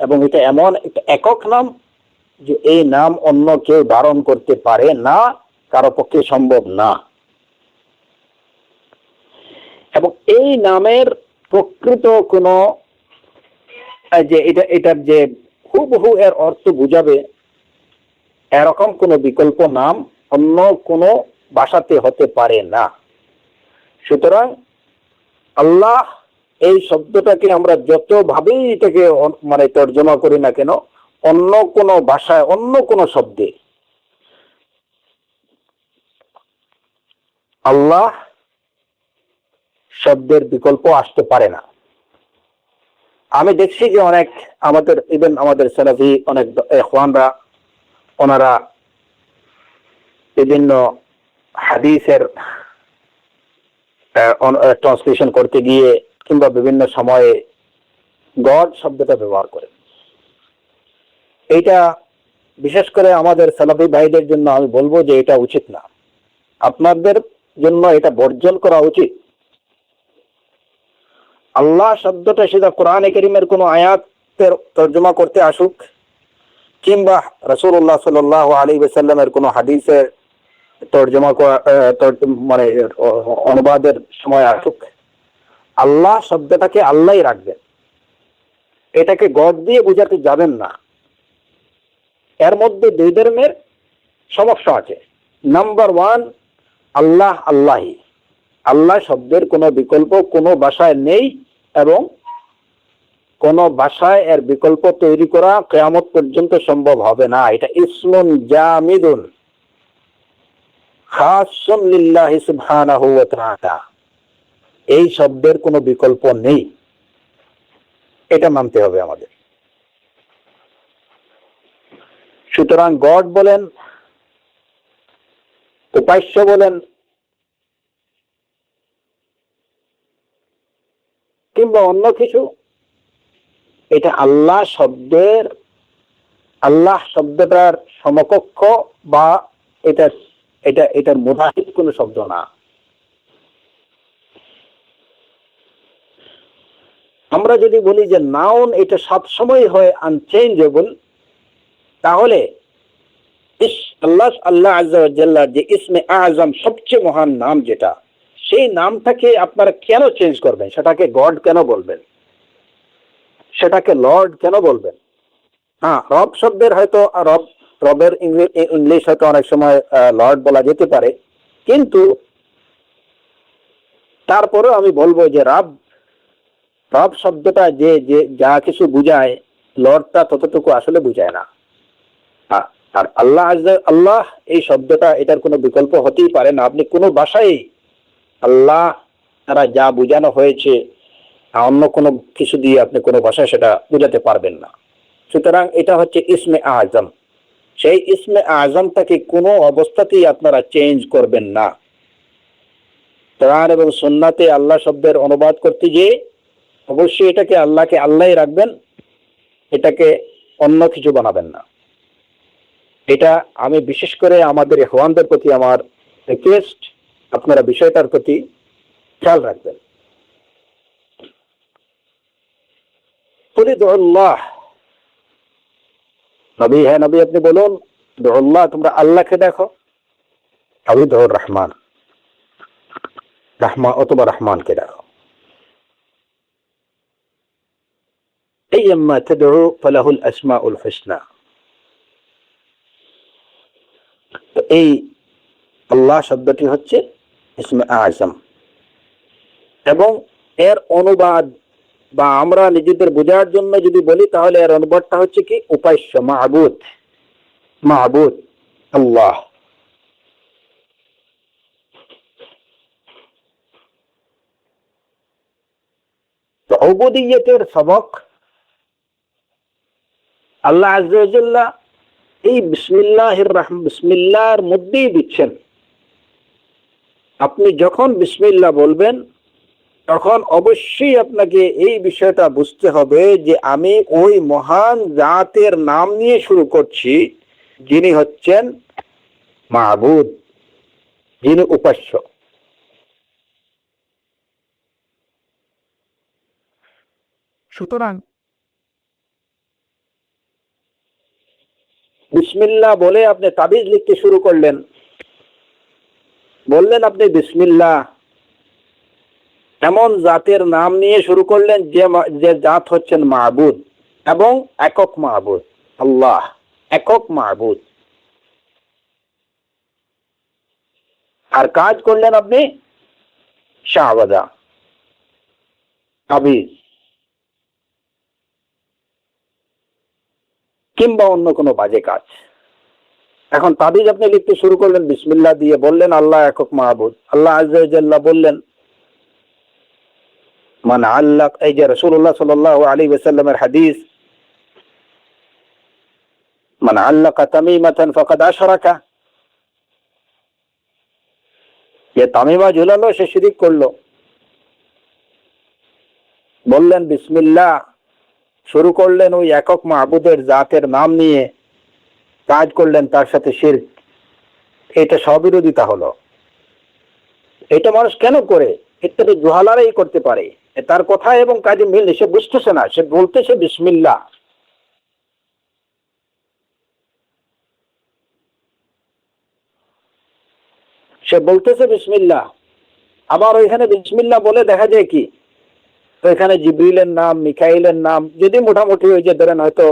এবং এটা এমন একটা একক নাম যে এই নাম অন্য কেউ ধারণ করতে পারে না, কারো পক্ষে সম্ভব না। এবং এই নামের প্রকৃত কোন যে এটার যে হুবহু এর অর্থ বুঝাবে এরকম কোন বিকল্প নাম অন্য কোন ভাষাতে হতে পারে না। সুতরাং আল্লাহ এই শব্দটাকে আমরা যতভাবেই এটাকে মানে তর্জমা করি না কেন, অন্য কোন ভাষায় অন্য কোন শব্দে আল্লাহ শব্দের বিকল্প আসতে পারে না। আমি দেখছি যে অনেক আমাদের সালাফি অনেক ইখওয়ানরা ওনারা বিভিন্ন হাদিসের ট্রান্সলেশন করতে গিয়ে কিংবা বিভিন্ন সময়ে গড শব্দটা ব্যবহার করে। এটা বিশেষ করে আমাদের সালাফি ভাইদের জন্য আমি বলবো যে এটা উচিত না, আপনাদের জন্য এটা বর্জন করা উচিত। আল্লাহ শব্দটা সেটা কোরআনে কারীমের কোনো আয়াতের তর্জমা করতে আসুক কিংবা রাসূলুল্লাহ সাল্লাল্লাহু আলাইহি ওয়াসাল্লামের কোনো হাদিসের তর্জমা মানে অনুবাদের সময় আসুক, আল্লাহ শব্দটাকে আল্লাহই রাখবেন, এটাকে গড দিয়ে বোঝাতে যাবেন না। এর মধ্যে দুই ধরনের সমস্যা আছে। নাম্বার ওয়ান, আল্লাহ আল্লাহি, আল্লাহ শব্দের কোনো বিকল্প কোনো ভাষায় নেই এবং কোন ভাষায় এর বিকল্প তৈরি করা কিয়ামত পর্যন্ত সম্ভব হবে না। এটা ইসমুন জামিদুন খাসুন লিল্লাহি সুবহানাহু ওয়া তাআলা, এই শব্দের কোনো বিকল্প নেই, এটা মানতে হবে আমাদের। সুতরাং গড বলেন, উপাস্য বলেন কিংবা অন্য কিছু, এটা আল্লাহ শব্দটার সমকক্ষ বা এটার মুদাহিদ কোন শব্দ না। আমরা যদি বলি যে নাউন এটা সবসময় হয় আনচেঞ্জেবল, তাহলে আল্লাহ আযজা ওয়া জাল্লার যে ইসমে আযম সবচেয়ে মহান নাম যেটা, সেই নামটাকে আপনারা কেন চেঞ্জ করবেন? সেটাকে গড কেন বলবেন? সেটাকে লর্ড কেন বলবেন? হ্যাঁ, রব শব্দের হয়তো রবের ইংলিশ হয়তো অনেক সময় লর্ড বলা যেতে পারে, কিন্তু তারপরেও আমি বলবো যে রব শব্দটা যে যা কিছু বুঝায়, লর্ডটা ততটুকু আসলে বুঝায় না। আর আল্লাহ এই শব্দটা এটার কোনো বিকল্প হতেই পারে না। আপনি কোনো ভাষায় আল্লাহ তারা যা বোঝানো হয়েছে অন্য কোনো কিছু দিয়ে আপনি কোনো ভাষায় সেটা বোঝাতে পারবেন না। সুতরাং এটা হচ্ছে ইসমে আজম। সেই ইসমে আজমটাকে কোনো অবস্থাতেই আপনারা চেঞ্জ করবেন না। কোরআন এবং সুন্নাতে আল্লাহ শব্দের অনুবাদ করতে গিয়ে অবশ্যই এটাকে আল্লাহকে আল্লাহই রাখবেন, এটাকে অন্য কিছু বানাবেন না। এটা আমি বিশেষ করে আমাদের ইখওয়ানদের প্রতি আমার রিকোয়েস্ট, আপনারা বিষয়টার প্রতি খেয়াল রাখবেন। আল্লাহ, নবী, হ্যাঁ নবী আপনি বলুন, আল্লাহ, তোমরা আল্লাহকে দেখো, আমি দৌর রহমান, রহমান অথবা রহমানকে দেখো। আইয়াম্মা তাদউ ফালাহুল আসমাউল হুসনা। তো এই আল্লাহ শব্দটি হচ্ছে ইসমে আযম, এবং এর অনুবাদ বা আমরা নিজেদের বোঝার জন্য যদি বলি তাহলে এর অনুবাদটা হচ্ছে কি উপাস্য, মাবুদ, মাবুদ আল্লাহ। তো উবুদিয়তের সবক আল্লাহ আযজা ওয়া জাল্লা এই বিসমিল্লাহর মধ্যেই দিচ্ছেন। আপনি যখন বিসমিল্লাহ বলবেন তখন অবশ্যই আপনাকে এই বিষয়টা বুঝতে হবে যে আমি ওই মহান জাতের নাম নিয়ে শুরু করছি, যিনি হচ্ছেন মাবুদ, যিনি উপাস্য। সুতরাং বিসমিল্লাহ বলে আপনি তাবিজ লিখতে শুরু করলেন, বললেন আপনি বিসমিল্লাহ, এমন জাতের নাম নিয়ে শুরু করলেন যে জাত হচ্ছেন মাবুদ এবং একক মাবুদ, আল্লাহ একক মাবুদ। আর কাজ করলেন আপনি শাহবাদা, তাবিজ কিংবা অন্য কোনো বাজে কাজ। এখন তাবিজ আপনি লিখতে শুরু করলেন বিসমিল্লাহ দিয়ে, বললেন আল্লাহ একক মাবুদ। আল্লাহ আযজা ওয়া জাল্লা বললেন মান আল্লাক, এই যে রাসূলুল্লাহ সাল্লাল্লাহু আলাইহি ওয়াসাল্লামের হাদিস, মান আল্লাকা তামিমাতান ফাকাদ আশরাকা, যে তামিমা ঝুলালো সে শিরিক করলো। বললেন বিসমিল্লাহ, শুরু করলেন ওই একক মাবুদের জাতের নাম নিয়ে, কাজ করলেন তার সাথে শিরক, এটা স্ববিরোধিতা হলো। এটা মানুষ কেন করে? এটা তো জুহালারাই করতে পারে। তার কথা এবং কাজে মিল, সে বুঝতেছে না, সে বলতেছে বিসমিল্লাহ। সে বলতেছে বিসমিল্লাহ, আবার ওইখানে বিসমিল্লাহ বলে দেখা যায় কি তো এখানে জিবরিলের নাম, মিকাইলের নাম, যদি মোটামুটি ওই যে ধরেন হয়তো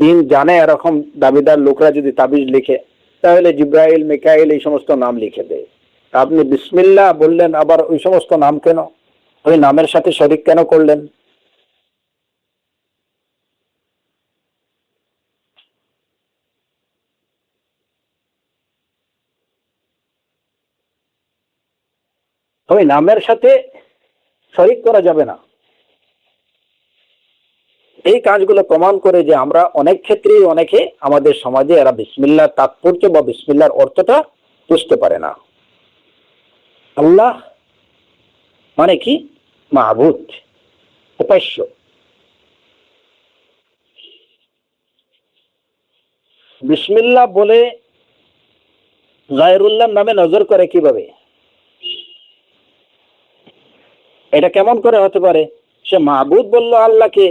দিন জানে এরকম দাবিদার লোকরা যদি তাবিজ লিখে, তাহলে জিব্রাইল, মিকাইল এই সমস্ত নাম লিখে দেয়। আপনি বিসমিল্লাহ বললেন, আবার ওই সমস্ত নাম কেন, ওই নামের সাথে শরীক কেন করলেন? ওই নামের সাথে শরীক করা যাবে না। এই কাজগুলো প্রমাণ করে যে আমরা অনেক ক্ষেত্রেই অনেকে আমাদের সমাজে এরা বিসমিল্লাহর তাৎপর্য বা বিসমিল্লাহর অর্থটা বুঝতে পারে না। আল্লাহ মানে কি? মাবুদ, উপাস্য। বিসমিল্লাহ বলে গায়রুল্লাহ নামে নজর করে কিভাবে? এটা কেমন করে হতে পারে? সে মাবুদ বলল আল্লাহকে,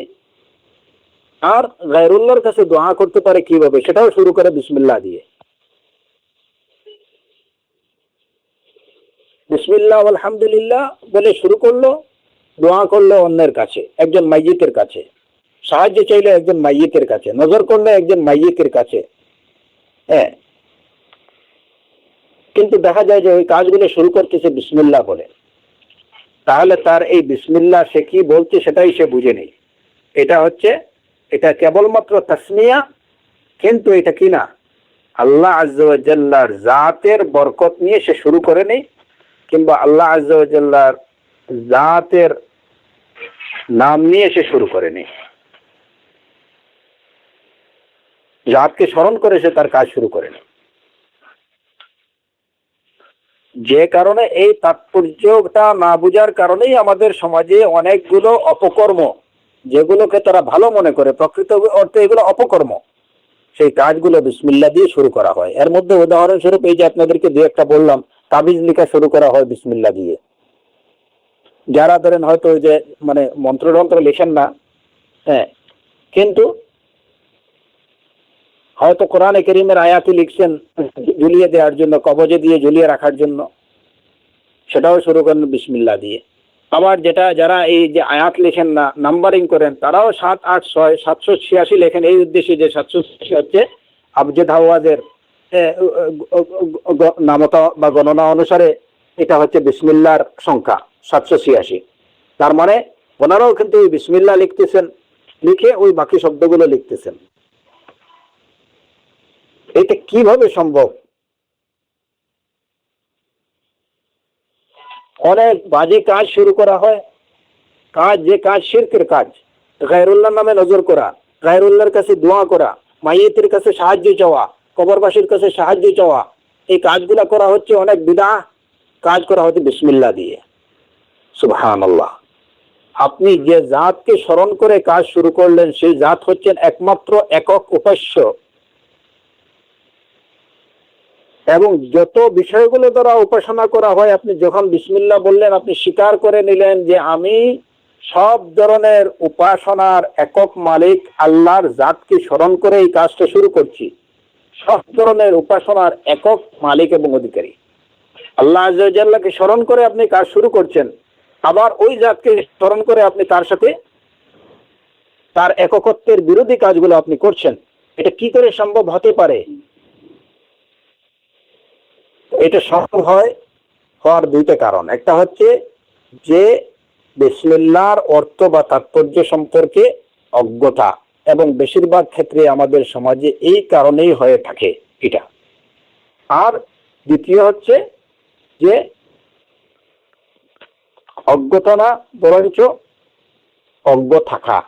আর গায়রুল্লাহর কাছে দোয়া করতে পারে কিভাবে? সেটাও শুরু করে বিসমিল্লাহ দিয়ে। বিসমিল্লাহ আলহামদুলিল্লাহ বলে শুরু করলো, দোয়া করলো অন্যের কাছে, একজন মাইয়িতের কাছে, সাহায্য চাইলে একজন মাইয়িতের কাছে, নজর করলে একজন মাইয়িতের কাছে। হ্যাঁ, কিন্তু দেখা যায় যে ওই কাজগুলো শুরু করতেছে বিসমিল্লাহ বলে। তাহলে তার এই বিসমিল্লাহ সে কি বলছে সেটাই সে বুঝে নেই। এটা কেবলমাত্র তাসমিয়া, কিন্তু এটা কি না, আল্লাহ আযজা ওয়া জাল্লার জাতের বরকত নিয়ে সে শুরু করে নেই, কিংবা আল্লাহ আযজা ওয়া জাল্লার জাতের নাম নিয়ে সে শুরু করে নেই। জাতকে স্মরণ করে সে তার কাজ শুরু করে নেই। যে কারণে এই তাৎপর্যটা না বুঝার কারণেই আমাদের সমাজে অনেকগুলো অপকর্ম, যেগুলোকে তারা ভালো মনে করে, প্রকৃত অর্থে এগুলো অপকর্ম, সেই কাজগুলো বিসমিল্লাহ দিয়ে শুরু করা হয়। এর মধ্যে উদাহরণস্বরূপ এই যে আপনাদেরকে দু একটা বললাম, তাবিজ লেখা শুরু করা হয় বিসমিল্লাহ দিয়ে। যারা ধরেন হয়তো ওই যে মানে মন্ত্রযন্ত্র লেখেন না, হ্যাঁ, কিন্তু হয়তো কোরআনে কারীমের আয়াতই লিখছেন ঝুলিয়ে দেওয়ার জন্য, কবজে দিয়ে ঝুলিয়ে রাখার জন্য, সেটাও শুরু করেন বিসমিল্লাহ দিয়ে। আবার যারা এই যে আয়াত লেখেন না, নাম্বারিং করেন, তারাও 7, 8, 6, 786 লেখেন এই উদ্দেশ্যে যে 786 হচ্ছে আবজদ হাওয়াজের নামতা বা গণনা অনুসারে এটা হচ্ছে বিসমিল্লাহর সংখ্যা 786। তার মানে ওনারাও কিন্তু বিসমিল্লাহ লিখতেছেন, লিখে ওই বাকি শব্দগুলো লিখতেছেন। এটা কিভাবে সম্ভব? অনেক বাজে কাজ শুরু করা হয়, যে কাজ শিরকের কাজ, গায়রুল্লাহর নামে নজর করা, গায়রুল্লাহর কাছে দোয়া করা, মাইয়েতের কাছে সাহায্য চাওয়া, কবরবাসীর কাছে সাহায্য চাওয়া, এই কাজগুলা করা হচ্ছে অনেক বিদআহ কাজ করা হচ্ছে বিসমিল্লাহ দিয়ে। সুবহানাল্লাহ। আপনি যে জাতকে স্মরণ করে কাজ শুরু করলেন সেই জাত হচ্ছেন একমাত্র একক উপাস্য, এবং যত বিষয়গুলো দ্বারা উপাসনা করা হয়, আপনি যখন বিসমিল্লাহ বললেন আপনি স্বীকার করে নিলেন যে আমি সব ধরনের উপাসনার একক মালিক আল্লাহর জাতকে স্মরণ করে এই কাজটা শুরু করছি। সব ধরনের উপাসনার একক মালিক এবং অধিকারী আল্লাহ আযজা ওয়া জাল্লাকে স্মরণ করে আপনি কাজ শুরু করছেন, আবার ওই জাতকে স্মরণ করে আপনি তার সাথে তার এককত্বের বিরোধী কাজগুলো আপনি করছেন। এটা কি করে সম্ভব হতে পারে? এটা সম্ভব হওয়ার দুইটা কারণ। একটা হচ্ছে যে বিসমিল্লাহর অর্থ বা তাৎপর্য সম্পর্কে অজ্ঞতা, এবং বেশিরভাগ ক্ষেত্রে আমাদের সমাজে এই কারণেই হয়ে থাকে এটা। আর দ্বিতীয় হচ্ছে যে অজ্ঞতা না, বরঞ্চ অজ্ঞ থাকা,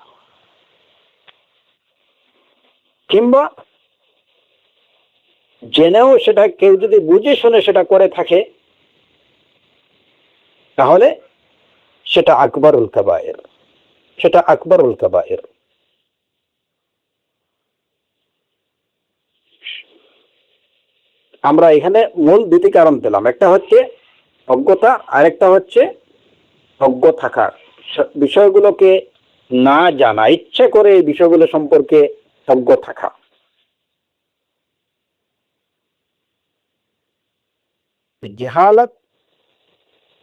কিংবা জেনেও সেটা কেউ যদি বুঝে শুনে সেটা করে থাকে তাহলে সেটা আকবরুল কাবায়ের, সেটা আকবরুল কাবায়ের। আমরা এখানে মূল দুটি কারণ পেলাম, একটা হচ্ছে অজ্ঞতা, আরেকটা হচ্ছে অজ্ঞ থাকা, বিষয়গুলোকে না জানা, ইচ্ছে করে এই বিষয়গুলো সম্পর্কে অজ্ঞ থাকা। জাহালাত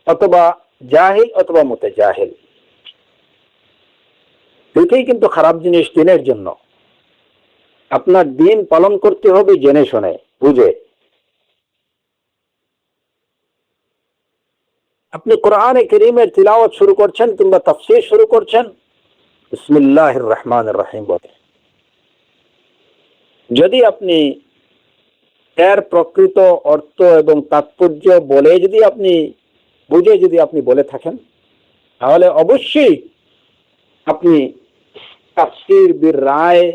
অথবা জাহিল অথবা মুতাজাহিল, দুটোই কিন্তু খারাপ জিনিস দিনের জন্য। আপনার দিন পালন করতে হবে জেনে শুনে বুঝে। আপনি কোরআনে কারীমের তিলাওয়াত শুরু করছেন কিংবা তাফসীর শুরু করছেন, বিসমিল্লাহির রহমানির রহিম বলে। যদি আপনি এর প্রকৃত অর্থ এবং তাৎপর্য বলে যদি আপনি বুঝে যদি আপনি বলে থাকেন, তাহলে অবশ্যই আপনি তাফসীর বির রায়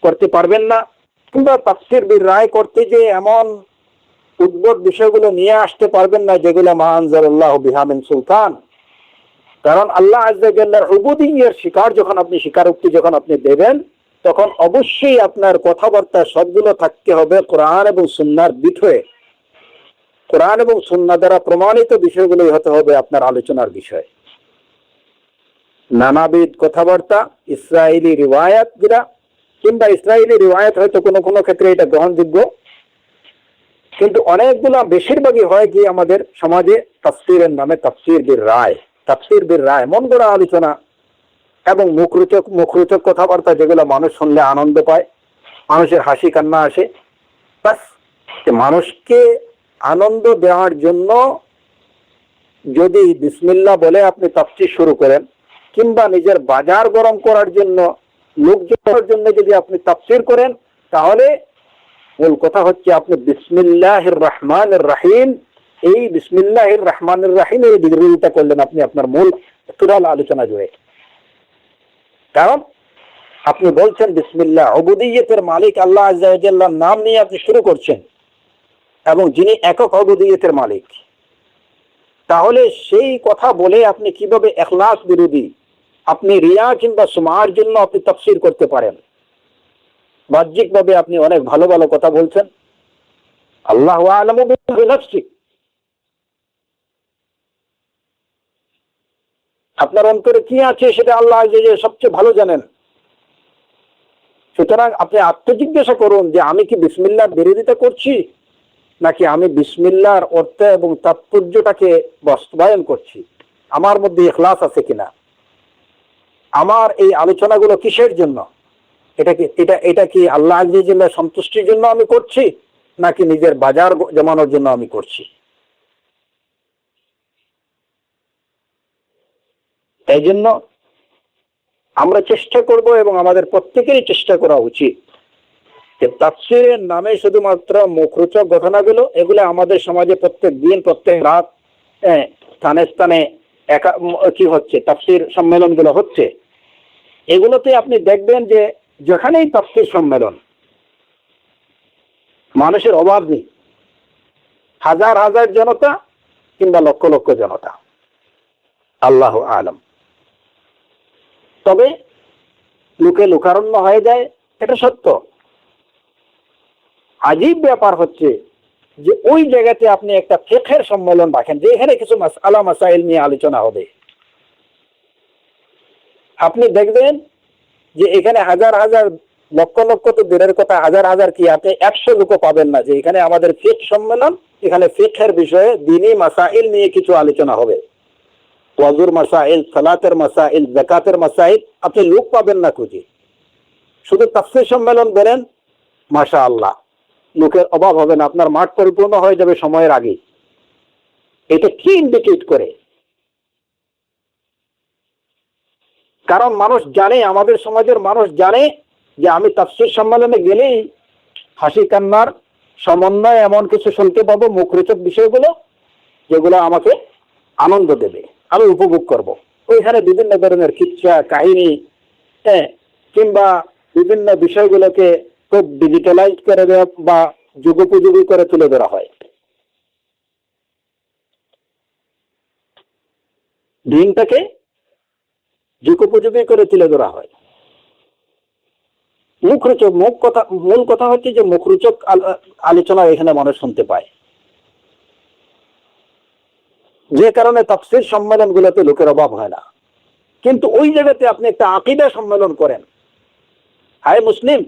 করতে পারবেন না, কিংবা তাফসীর বির রায় করতে যে এমন উদ্ভট বিষয়গুলো নিয়ে আসতে পারবেন না যেগুলো মা আনজালাল্লাহু বিহা মিন সুলতান। কারণ আল্লাহ আযজা ওয়া জাল্লার উবুদিয়্যার স্বীকারোক্তি যখন আপনি দেবেন, তখন অবশ্যই আপনার কথাবার্তা সবগুলো থাকতে হবে কোরআন এবং সুন্নাহর বিষয়ে। কোরআন এবং সুন্নাহ দ্বারা প্রমাণিত বিষয়গুলোই হতে হবে আপনার আলোচনার বিষয়। নানাবিধ কথাবার্তা, ইসরায়েলি রিওয়ায়াত গুলা, কিংবা ইসরায়েলি রিওয়ায়াত হয়তো কোনো কোনো ক্ষেত্রে এটা গ্রহণযোগ্য, কিন্তু অনেকগুলা বেশিরভাগই হয় কি আমাদের সমাজে তাফসীরের নামে তাফসীর বির রায়, মন গড়া আলোচনা এবং মুখরোচক কথাবার্তা, যেগুলো মানুষ শুনলে আনন্দ পায়, মানুষের হাসি কান্না আসে। বাস মানুষকে আনন্দ দেওয়ার জন্য যদি বিসমিল্লাহ বলে আপনি তাফসীর শুরু করেন, কিংবা নিজের বাজার গরম করার জন্য, লোকজনের জন্য যদি আপনি তাফসীর করেন, তাহলে মূল কথা হচ্ছে আপনি বিসমিল্লাহির রহমানির রহিম, এই বিসমিল্লাহির রহমানির রহিমের বিরোধিতা করলেন আপনি আপনার মূল টোটাল আলোচনা জুড়ে। কারণ আপনি বলছেন বিসমিল্লাহ, উবুদিয়্যতের মালিক আল্লাহ আযজা ওয়া জাল্লার নাম নিয়ে আপনি শুরু করছেন, এবং যিনি একক উবুদিয়্যতের মালিক, তাহলে সেই কথা বলে আপনি কিভাবে ইখলাস বিরোধী, আপনি রিয়া কিংবা সুমার জন্য আপনি তাফসীর করতে পারেন? বাহ্যিকভাবে আপনি অনেক ভালো ভালো কথা বলছেন, আল্লাহু আ'লামু বিনাফসি, আপনার অন্তরে কি আছে সেটা আল্লাহ সবচেয়ে ভালো জানেন। সুতরাং আপনি আত্মজিজ্ঞাসা করুন যে আমি কি বিসমিল্লাহর বিরোধিতা করছি, নাকি আমি বিসমিল্লাহর অর্থ এবং তাৎপর্যটাকে বাস্তবায়ন করছি, আমার মধ্যে ইখলাস আছে কিনা, আমার এই আলোচনাগুলো কিসের জন্য, এটা কি আল্লাহ আযজা সন্তুষ্টির জন্য আমি করছি, নাকি নিজের বাজার জমানোর জন্য আমি করছি। তাই জন্য আমরা চেষ্টা করব, এবং আমাদের প্রত্যেকেরই চেষ্টা করা উচিত যে তাফসীরের নামে শুধুমাত্র মুখরোচক ঘটনাগুলো, এগুলো আমাদের সমাজে প্রত্যেক দিন প্রত্যেক রাত স্থানে স্থানে কি হচ্ছে, তাফসীর সম্মেলনগুলো হচ্ছে। এগুলোতে আপনি দেখবেন যে যেখানেই তাফসীর সম্মেলন, মানুষের অভাব নেই, হাজার হাজার জনতা কিংবা লক্ষ লক্ষ জনতা, আল্লাহু আ'লাম। তবে লোকে লোকারণ্য হয়ে যায়, এটা সত্য। আজীব ব্যাপার হচ্ছে যে ওই জায়গাতে আপনি একটা ফিকহের সম্মেলন রাখেন, যে এখানে কিছু মাসআলা মাসাইল নিয়ে আলোচনা হবে, আপনি দেখবেন যে এখানে হাজার হাজার লক্ষ লক্ষ তো দূরের কথা, হাজার হাজার কি, আপনি 100 লোকও পাবেন না যে এখানে আমাদের ফিকহ সম্মেলন, এখানে ফিকহের বিষয়ে দ্বীনি মাসাইল নিয়ে কিছু আলোচনা হবে। ওয়াজুর মাসাইল, সালাতের মাসাইল, যাকাতের মাসাইল, আপনি লোক পাবেন না খুঁজে। শুধু তাফসীর সম্মেলন করেন, মাশাআল্লাহ, লোকের অভাব হবে না, আপনার মাঠ পরিপূর্ণ হয়ে যাবে সময়ের আগে। এটা কি ইন্ডিকেট করে? কারণ মানুষ জানে, আমাদের সমাজের মানুষ জানে যে আমি তাফসীর সম্মেলনে গেলেই হাসি কান্নার সমন্বয় এমন কিছু শুনতে পাবো, মুখরোচক বিষয়গুলো যেগুলো আমাকে আনন্দ দেবে, আমি উপভোগ করব। ওইখানে বিভিন্ন ধরনের কিচ্ছা কাহিনী, কিংবা বিভিন্ন বিষয়গুলোকে খুব ডিজিটালাইজ করে দেওয়া বা যুগোপযোগী করে তুলে ধরা হয়। দিনটাকে যুগোপযোগী করে তুলে ধরা হয়। মুখরোচক, মূল কথা হচ্ছে যে মুখরোচক আলোচনা এখানে মানুষ শুনতে পায়, যে কারণে তাফসীর সম্মেলনগুলোতে লোকের অভাব হয় না। কিন্তু ওই জায়গাতে আপনি একটা আকীদা সম্মেলন করেন, হায় মুসলিম,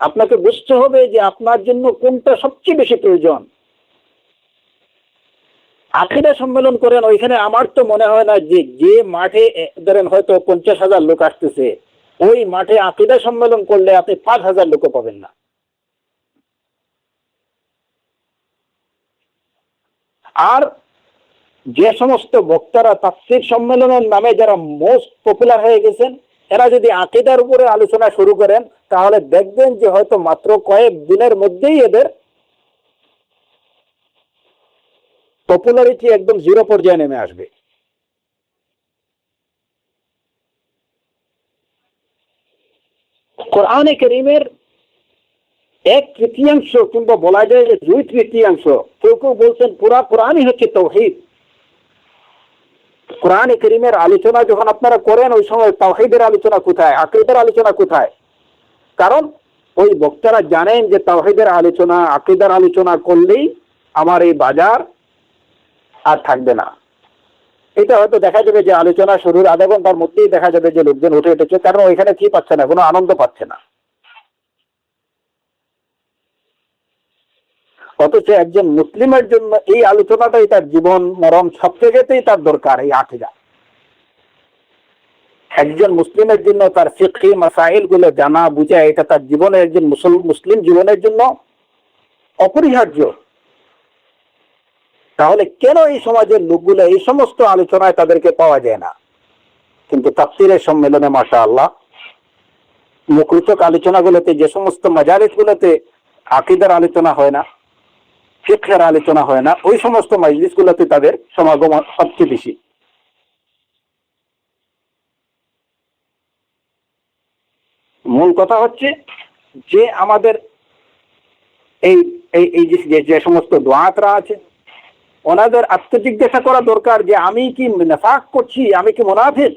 আপনাকে বুঝতে হবে যে আপনার জন্য কোনটা সবচেয়ে বেশি প্রয়োজন। আকীদা সম্মেলন করেন, ওইখানে আমার তো মনে হয় না যে মাঠে ধরেন হয়তো 50,000 লোক আসতেছে, ওই মাঠে আকীদা সম্মেলন করলে আপনি 5,000 লোকও পাবেন না। আর যে সমস্ত বক্তারা তাফসীর সম্মেলনের নামে যারা মোস্ট পপুলার হয়ে গেছেন, এরা যদি আকীদার উপরে আলোচনা শুরু করেন, তাহলে দেখবেন যে হয়তো মাত্র কয়েক দিনের মধ্যেই এদের পপুলারিটি একদম 0 পর্যায়ে নেমে আসবে। কোরআনে কারীমের 1/3 কিংবা বলা যায় যে 2/3, কেউ কেউ বলছেন পুরা কোরআনই হচ্ছে তাওহীদ। কোরআনে কারীমের আলোচনা যখন আপনারা করেন, ওই সময় তাওহীদের আলোচনা কোথায়, আকীদার আলোচনা কোথায়? কারণ ওই বক্তারা জানেন যে তাওহীদের আলোচনা, আকীদার আলোচনা করলেই আমার এই বাজার আর থাকবে না। এটা হয়তো দেখা যাবে যে আলোচনা শুরুর আধা ঘন্টার মধ্যেই দেখা যাবে যে লোকজন উঠে উঠেছে, কারণ ওইখানে কি পাচ্ছে না, কোনো আনন্দ পাচ্ছে না। অথচ একজন মুসলিমের জন্য এই আলোচনাটাই তার জীবন মরণ, সব জায়গাতেই তার দরকার এই আকীদা। একজন মুসলিমের জন্য তার ফিকহি মাসাইল গুলো জানা বুঝা, এটা তার জীবনের, একজন মুসলিম জীবনের জন্য অপরিহার্য। তাহলে কেন এই সমাজের লোকগুলো এই সমস্ত আলোচনায় তাদেরকে পাওয়া যায় না? কিন্তু তাফসীরের সম্মেলনে মাশাআল্লাহ মুখরোচক আলোচনাগুলোতে, যে সমস্ত মাজালিসগুলোতে আকীদার আলোচনা হয় না, ফিকহের আলোচনা হয় না, ওই সমস্ত মাজলিসগুলোতে তাদের সমাগম সবচেয়ে বেশি। মূল কথা হচ্ছে যে আমাদের এই এই যে সমস্ত দুআতরা আছে, ওনাদের আত্মজিজ্ঞাসা করা দরকার যে আমি কি নিফাক করছি, আমি কি মুনাফিক।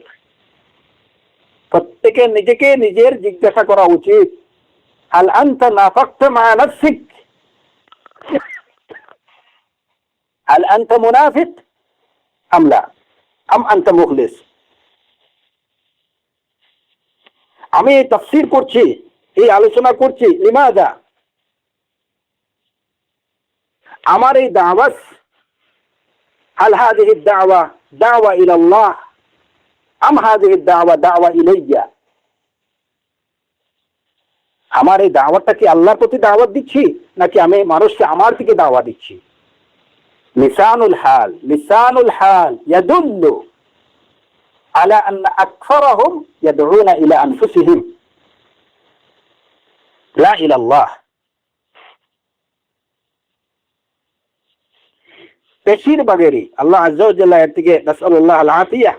প্রত্যেকে নিজেকে নিজের জিজ্ঞাসা করা উচিত হাল আনতা নাফাকতা মা নাফসিক, হাল আনতা মুনাফিক আম লা, আম আনতা মুখলিস। আমি এই তাফসীর করছি, এই আলোচনা করছি, লিমাযা, আমার এই দাওয়াত, হাল হাযিহি দাওয়া দাওয়া ইলাল্লাহ আম হাযিহি দাওয়া দাওয়া ইলাইয়া, আমার এই দাওয়াতটা কি আল্লাহর প্রতি দাওয়াত দিচ্ছি নাকি আমি মানুষকে আমার দিকে দাওয়াত দিচ্ছি? লিসানুল হাল ইয়াদুল্লু আলা আন্না আকসারাহুম ইয়াদউনা ইলা আনফুসিহিম লা ইলাল্লাহ। বেশিরভাগেরই, আল্লাহ আযজা ওয়া জাল্লা এর থেকে নাসআলুল্লাহ আল আফিয়া,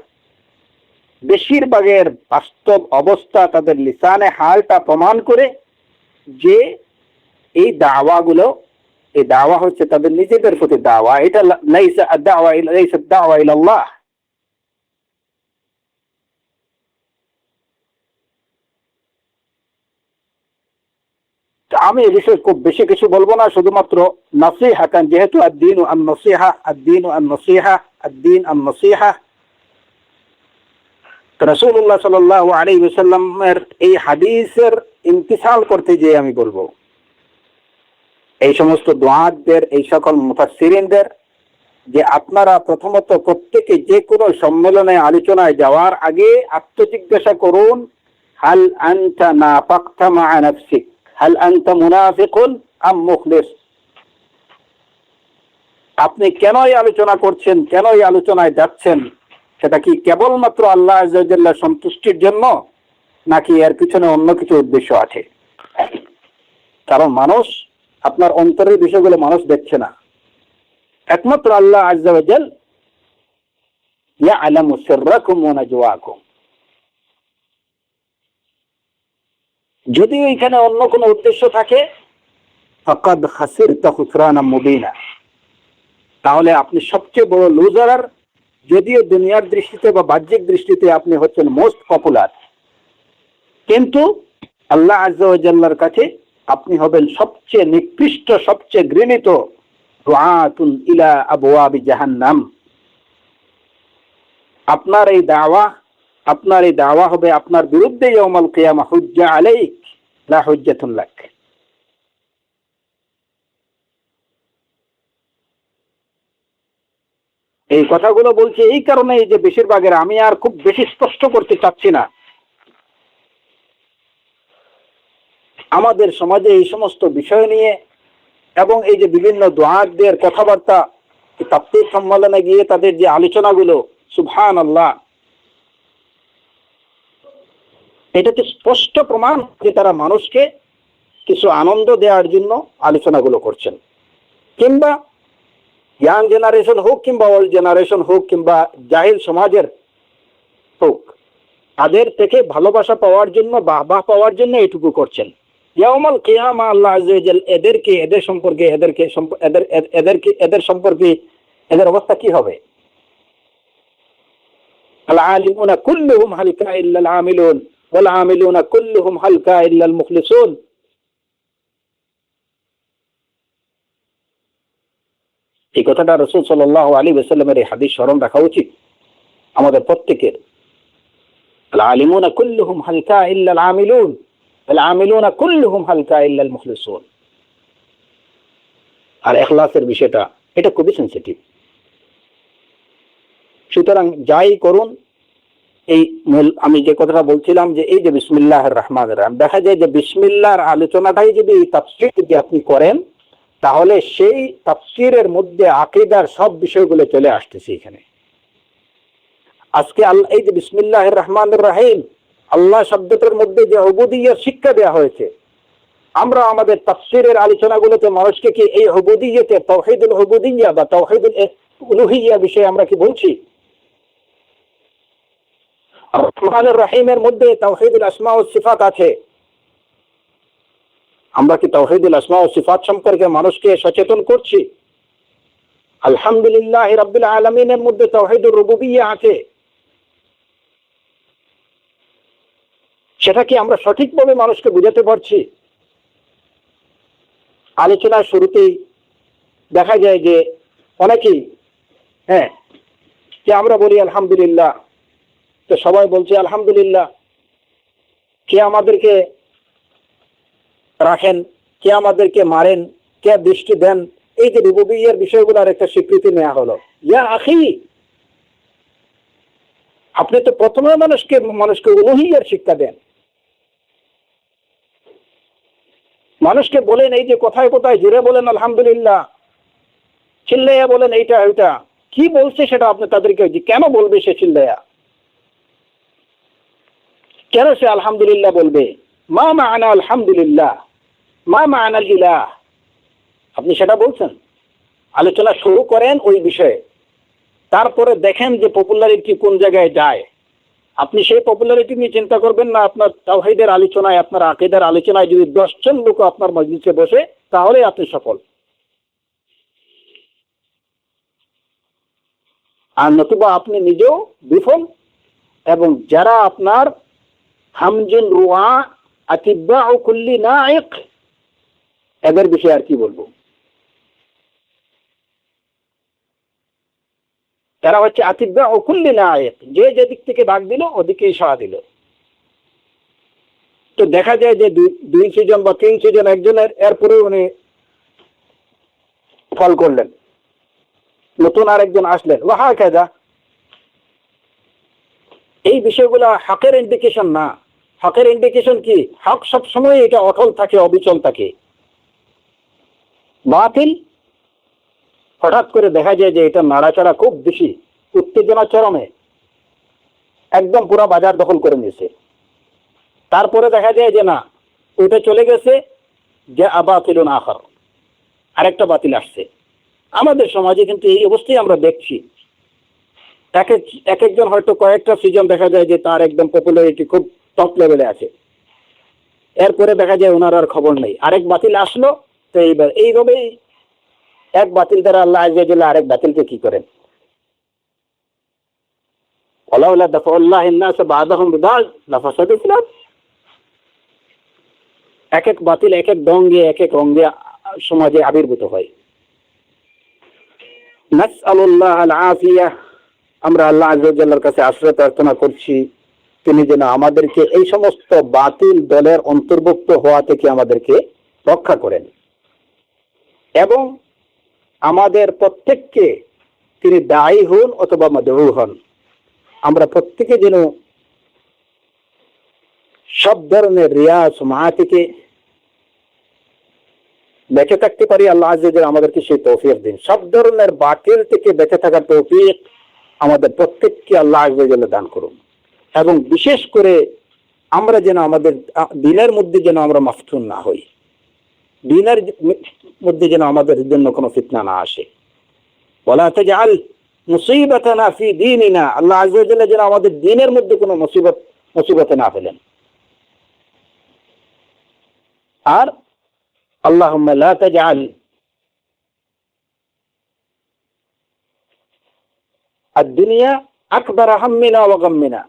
বেশিরভাগের বাস্তব অবস্থা তাদের লিসানে হালটা প্রমাণ করে যে এই দাওয়াগুলো, এই দাওয়া হচ্ছে তাদের নিজেদের প্রতি দাওয়া, এটা লাইসা আদ-দাওয়া লাইসা আদ-দাওয়া ইলাল্লাহ। আমি এই বিষয়ে খুব বেশি কিছু বলবো না, শুধুমাত্র নসিহা, কারণ যেহেতু আদ-দীনু আন-নসিহা, আদ-দীনু আন-নসিহা, আদ-দীন আন-নসিহা, রাসূলুল্লাহ সাল্লাল্লাহু আলাইহি ওয়াসাল্লামের এই হাদিসের ইমতিসাল করতে গিয়ে আমি বলবো এই সমস্ত দুআতদের, এই সকল মুফাসসিরিনদের, যে আপনারা প্রথমত প্রত্যেকে যে কোনো সম্মেলনে আলোচনায় যাওয়ার আগে আত্মজিজ্ঞাসা করুন, হাল আনতা নাফাকতা মা নাফসিক, হাল আনতা মুনাফিকুন আম মুখলিস। আপনি কেন এই আলোচনা করছেন, কেন এই আলোচনায় যাচ্ছেন, সেটা কি কেবলমাত্র আল্লাহ আযজা ওয়া জাল্লার সন্তুষ্টির জন্য নাকি এর পিছনে অন্য কিছু উদ্দেশ্য আছে? কারণ মানুষ, আপনার অন্তরের বিষয়গুলো মানুষ দেখছে না, একমাত্র আল্লাহ আযজা ওয়া জাল ইয়ালামু সিররাকুম ওয়া নাজওয়াকুম। যদি এখানে অন্য কোনো উদ্দেশ্য থাকে, ফাকাদ খাসিরতা খুসরানাম মুবিনা, তাহলে আপনি সবচেয়ে বড় লুজার। যদিও দুনিয়ার দৃষ্টিতে বা বাহ্যিক দৃষ্টিতে আপনি হচ্ছেন মোস্ট পপুলার, কিন্তু আল্লাহ আযজা ওয়া জাল্লার কাছে আপনি হবেন সবচেয়ে নিকৃষ্ট, সবচেয়ে ঘৃণিত। দুআতুন ইলা আবওয়াবি জাহান্নাম। আপনার এই দাওয়া হবে আপনার বিরুদ্ধে ইয়াউমাল কিয়ামা হুজ্জা আলাইক লা হুজ্জাতুন লাক। এই কথাগুলো বলছি এই কারণে যে বেশিরভাগের, আমি আর খুব বেশি স্পষ্ট করতে চাচ্ছি না, আমাদের সমাজে এই সমস্ত বিষয় নিয়ে এবং এই যে বিভিন্ন দুআতদের কথাবার্তা, তাফসীর সম্মেলনে গিয়ে তাদের যে আলোচনাগুলো, সুবহানাল্লাহ, এটাতে স্পষ্ট প্রমাণ যে তারা মানুষকে কিছু আনন্দ দেওয়ার জন্য আলোচনাগুলো করছেন। কিংবা ইয়াং জেনারেশন হোক কিংবা ওল্ড জেনারেশন হোক কিংবা জাহিল সমাজের হোক, তাদের থেকে ভালোবাসা পাওয়ার জন্য, বাহবাহ পাওয়ার জন্য এটুকু করছেন। ইয়াউমাল কিয়ামা আল্লাহ আযজা ওয়া জাল এদের সম্পর্কে এদের অবস্থা কি হবে? আল আলিমুনা কুল্লুহুম হালকা ইল্লা আল আমিলুন ওয়াল আমিলুনা কুল্লুহুম হালকা ইল্লা আল মুখলিসুন। এই কথাটা রাসূল সাল্লাল্লাহু আলাইহি ওয়াসাল্লামের এই হাদিস স্মরণ রাখা উচিত আমাদের প্রত্যেকের। আল আলিমুনা কুল্লুহুম হালকা ইল্লা আল আমিলুন ওয়াল আমিলুনা কুল্লুহুম হালকা ইল্লা আল মুখলিসুন। আর ইখলাসের বিষয়টা, এটা খুবই সেনসিটিভ। সুতরাং যাই করুন, এই আমি যে কথাটা বলছিলাম যে এই যে বিসমিল্লাহির রহমানির রহিম, দেখা যায় যে বিসমিল্লাহর আলোচনাটাই যদি তাফসীর যদি আপনি করেন, তাহলে সেই তাফসীরের মধ্যে আকীদার সব বিষয়গুলো চলে আসতেছে এখানে। আজকে আল্লাহ এই যে বিসমিল্লাহির রহমানির রহিম, আল্লাহ শব্দটার মধ্যে যে উবুদিয়্যার শিক্ষা দেওয়া হয়েছে, আমরা আমাদের তাফসীরের আলোচনাগুলোতে মানুষকে কি এই উবুদিয়্যাতে, তাওহীদুল উবুদিয়্যা বা তাওহীদুল উলুহিয়্যা বিষয়ে আমরা কি বলছি? রহমানির রহিমের মধ্যে তাওহীদুল আসমা ওয়াস সিফাত আছে, আমরা কি তাওহীদুল আসমা ওয়াস সিফাত সম্পর্কে মানুষকে সচেতন করছি? আলহামদুলিল্লাহ রাব্বিল আলামিনের মধ্যে তাওহীদুর রুবুবিয়্যা আছে, সেটা কি আমরা সঠিকভাবে মানুষকে বুঝাতে পারছি? আলোচনার শুরুতেই দেখা যায় যে অনেকেই যে আমরা বলি আলহামদুলিল্লাহ, তো সবাই বলছে আলহামদুলিল্লাহ, কে আমাদেরকে রাখেন, কে আমাদেরকে মারেন, কে দৃষ্টি দেন, এই যে রুবুবিয়্যার বিষয়গুলোর একটা স্বীকৃতি নেওয়া হলো। ইয়া আখি, আপনি তো প্রথমে মানুষকে উলুহিয়্যার শিক্ষা দেন, মানুষকে বলেন এই যে কোথায় কোথায় জুড়ে বলেন আলহামদুলিল্লাহ, চিল্লাইয়া বলেন এইটা ওইটা, কি বলছে সেটা আপনি তাদেরকে কেন বলবে, সে চিল্লাইয়া কেন সে আলহামদুলিল্লাহ বলবে? মা মা'না আলহামদুলিল্লাহ, মা মা'না আল ইলাহ, আপনি সেটা বলছেন। আলোচনা শুরু করেন ওই বিষয়ে, তারপরে দেখেন যে পপুলারিটি কোন জায়গায় যায়। আপনি সেই পপুলারিটি নিয়ে চিন্তা করবেন না। আপনার তাওহীদের আলোচনায়, আপনার আকীদার আলোচনায় যদি 10 জন লোক আপনার মজলিসে বসে, তাহলে আপনি সফল। আর নতুবা আপনি নিজেও বিফল, এবং যারা আপনার হামজুন রুয়া আতিব্বাউ কুল্লি নাইক, এদের বিষয়ে আর কি বলবো। তারা হচ্ছে আতিব্বাউ কুল্লি নাইক, যে যেদিক থেকে ডাক দিল ওদিকেই সাড়া দিল। তো দেখা যায় যে 2 সিজন বা 3 সিজন একজনের, এরপরে উনি ফল করলেন, নতুন আরেকজন আসলেন, ওয়াহা কাজা। এই বিষয়গুলো হকের ইন্ডিকেশন না। হকের ইন্ডিকেশন কি? হক সবসময় এটা অটল থাকে, অবিচল থাকে। বাতিল হঠাৎ করে দেখা যায় যে এটা নাড়াচাড়া খুব বেশি, উত্তেজনা চরমে, একদম পুরো বাজার দখল করে নিয়েছে। তারপরে দেখা যায় যে না, ওইটা চলে গেছে, যে আবাতিলুন আখার, আরেকটা বাতিল আসছে। আমাদের সমাজে কিন্তু এই অবস্থায় আমরা দেখছি। এক একজন হয়তো কয়েকটা সিজন দেখা যায় যে তার একদম পপুলারিটি খুব টপ লেভেলে আছে, এরপরে দেখা যায় ওনার আর খবর নেই। আরেক বাতিল আসলো, তো এইবার এইভাবেই এক বাতিল দ্বারা আল্লাহ আযজা ওয়া জাল্লা আরেক বাতিলকে কি করেন। ওয়ালাউলা দাফাউল্লাহিন নাস বা'দাহুম বিবা'দ লাফাসাদাতিল ফিল আরদ। এক এক বাতিল এক এক ঢঙ্গে, এক এক রঙে সমাজে আবির্ভূত হয়। নাসআলুল্লাহ আল আফিয়া, আমরা আল্লাহ আযজা ওয়া জাল্লার কাছে আশ্রয় প্রার্থনা করছি, তিনি যেন আমাদেরকে এই সমস্ত বাতিল দলের অন্তর্ভুক্ত হওয়া থেকে আমাদেরকে রক্ষা করেন, এবং আমাদের প্রত্যেককে তিনি দায়ী হন অথবা মাদউ হন, আমরা প্রত্যেকে যেন সব ধরনের রিয়া সুমআ থেকে বেঁচে থাকতে পারি। আল্লাহ আযজা ওয়া জাল্লা আমাদেরকে সেই তৌফিক দিন। সব ধরনের বাতিল থেকে বেঁচে থাকার তৌফিক আমাদের প্রত্যেককে আল্লাহ আযজা ওয়া জাল্লা দান করুন, এবং বিশেষ করে আমরা যেন আমাদের দিনের মধ্যে যেন আমরা মাফতুন না হই, দিনের মধ্যে যেন আমাদের জন্য কোনো ফিতনা না আসে। ওয়ালা তাজআল মুসিবাতানা ফি দীনিনা, আল্লাহ আযজা ওয়া জাল্লা যেন আমাদের দিনের মধ্যে কোনো মুসিবতে না ফেলেন। আর আল্লাহুম্মা লা তাজআল আদ-দুনিয়া আকবার হাম্মিনা ওয়া গাম্মিনা,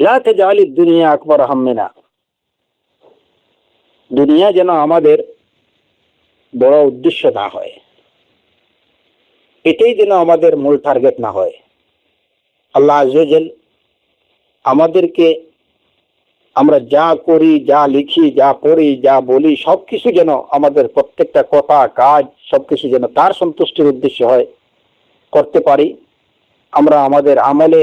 লা তাজআল আদ-দুনিয়া আকবার হাম্মিনা, দুনিয়া যেন আমাদের বড় উদ্দেশ্য না হয়, এটাই যেন আমাদের মূল টার্গেট না হয়। আল্লাহ আযজা ওয়া জাল্লা আমাদেরকে আমরা যা করি, যা লিখি, যা পড়ি, যা বলি, সবকিছু যেন আমাদের প্রত্যেকটা কথা, কাজ, সবকিছু যেন তার সন্তুষ্টির উদ্দেশ্য হয়, করতে পারি। আমরা আমাদের আমলে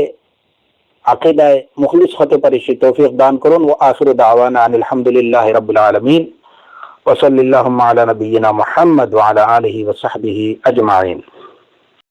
আকীদায় মুখলিস হতে পারি, সেই তৌফিক দান করুন। ওয়া আখিরু দাওয়ানা আনিল হামদুলিল্লাহি রাব্বিল আলামিন ওয়া সাল্লাল্লাহু আলা নাবিয়িনা মুহাম্মদ ওয়া আলা আলিহি ওয়া সাহবিহি আজমাইন।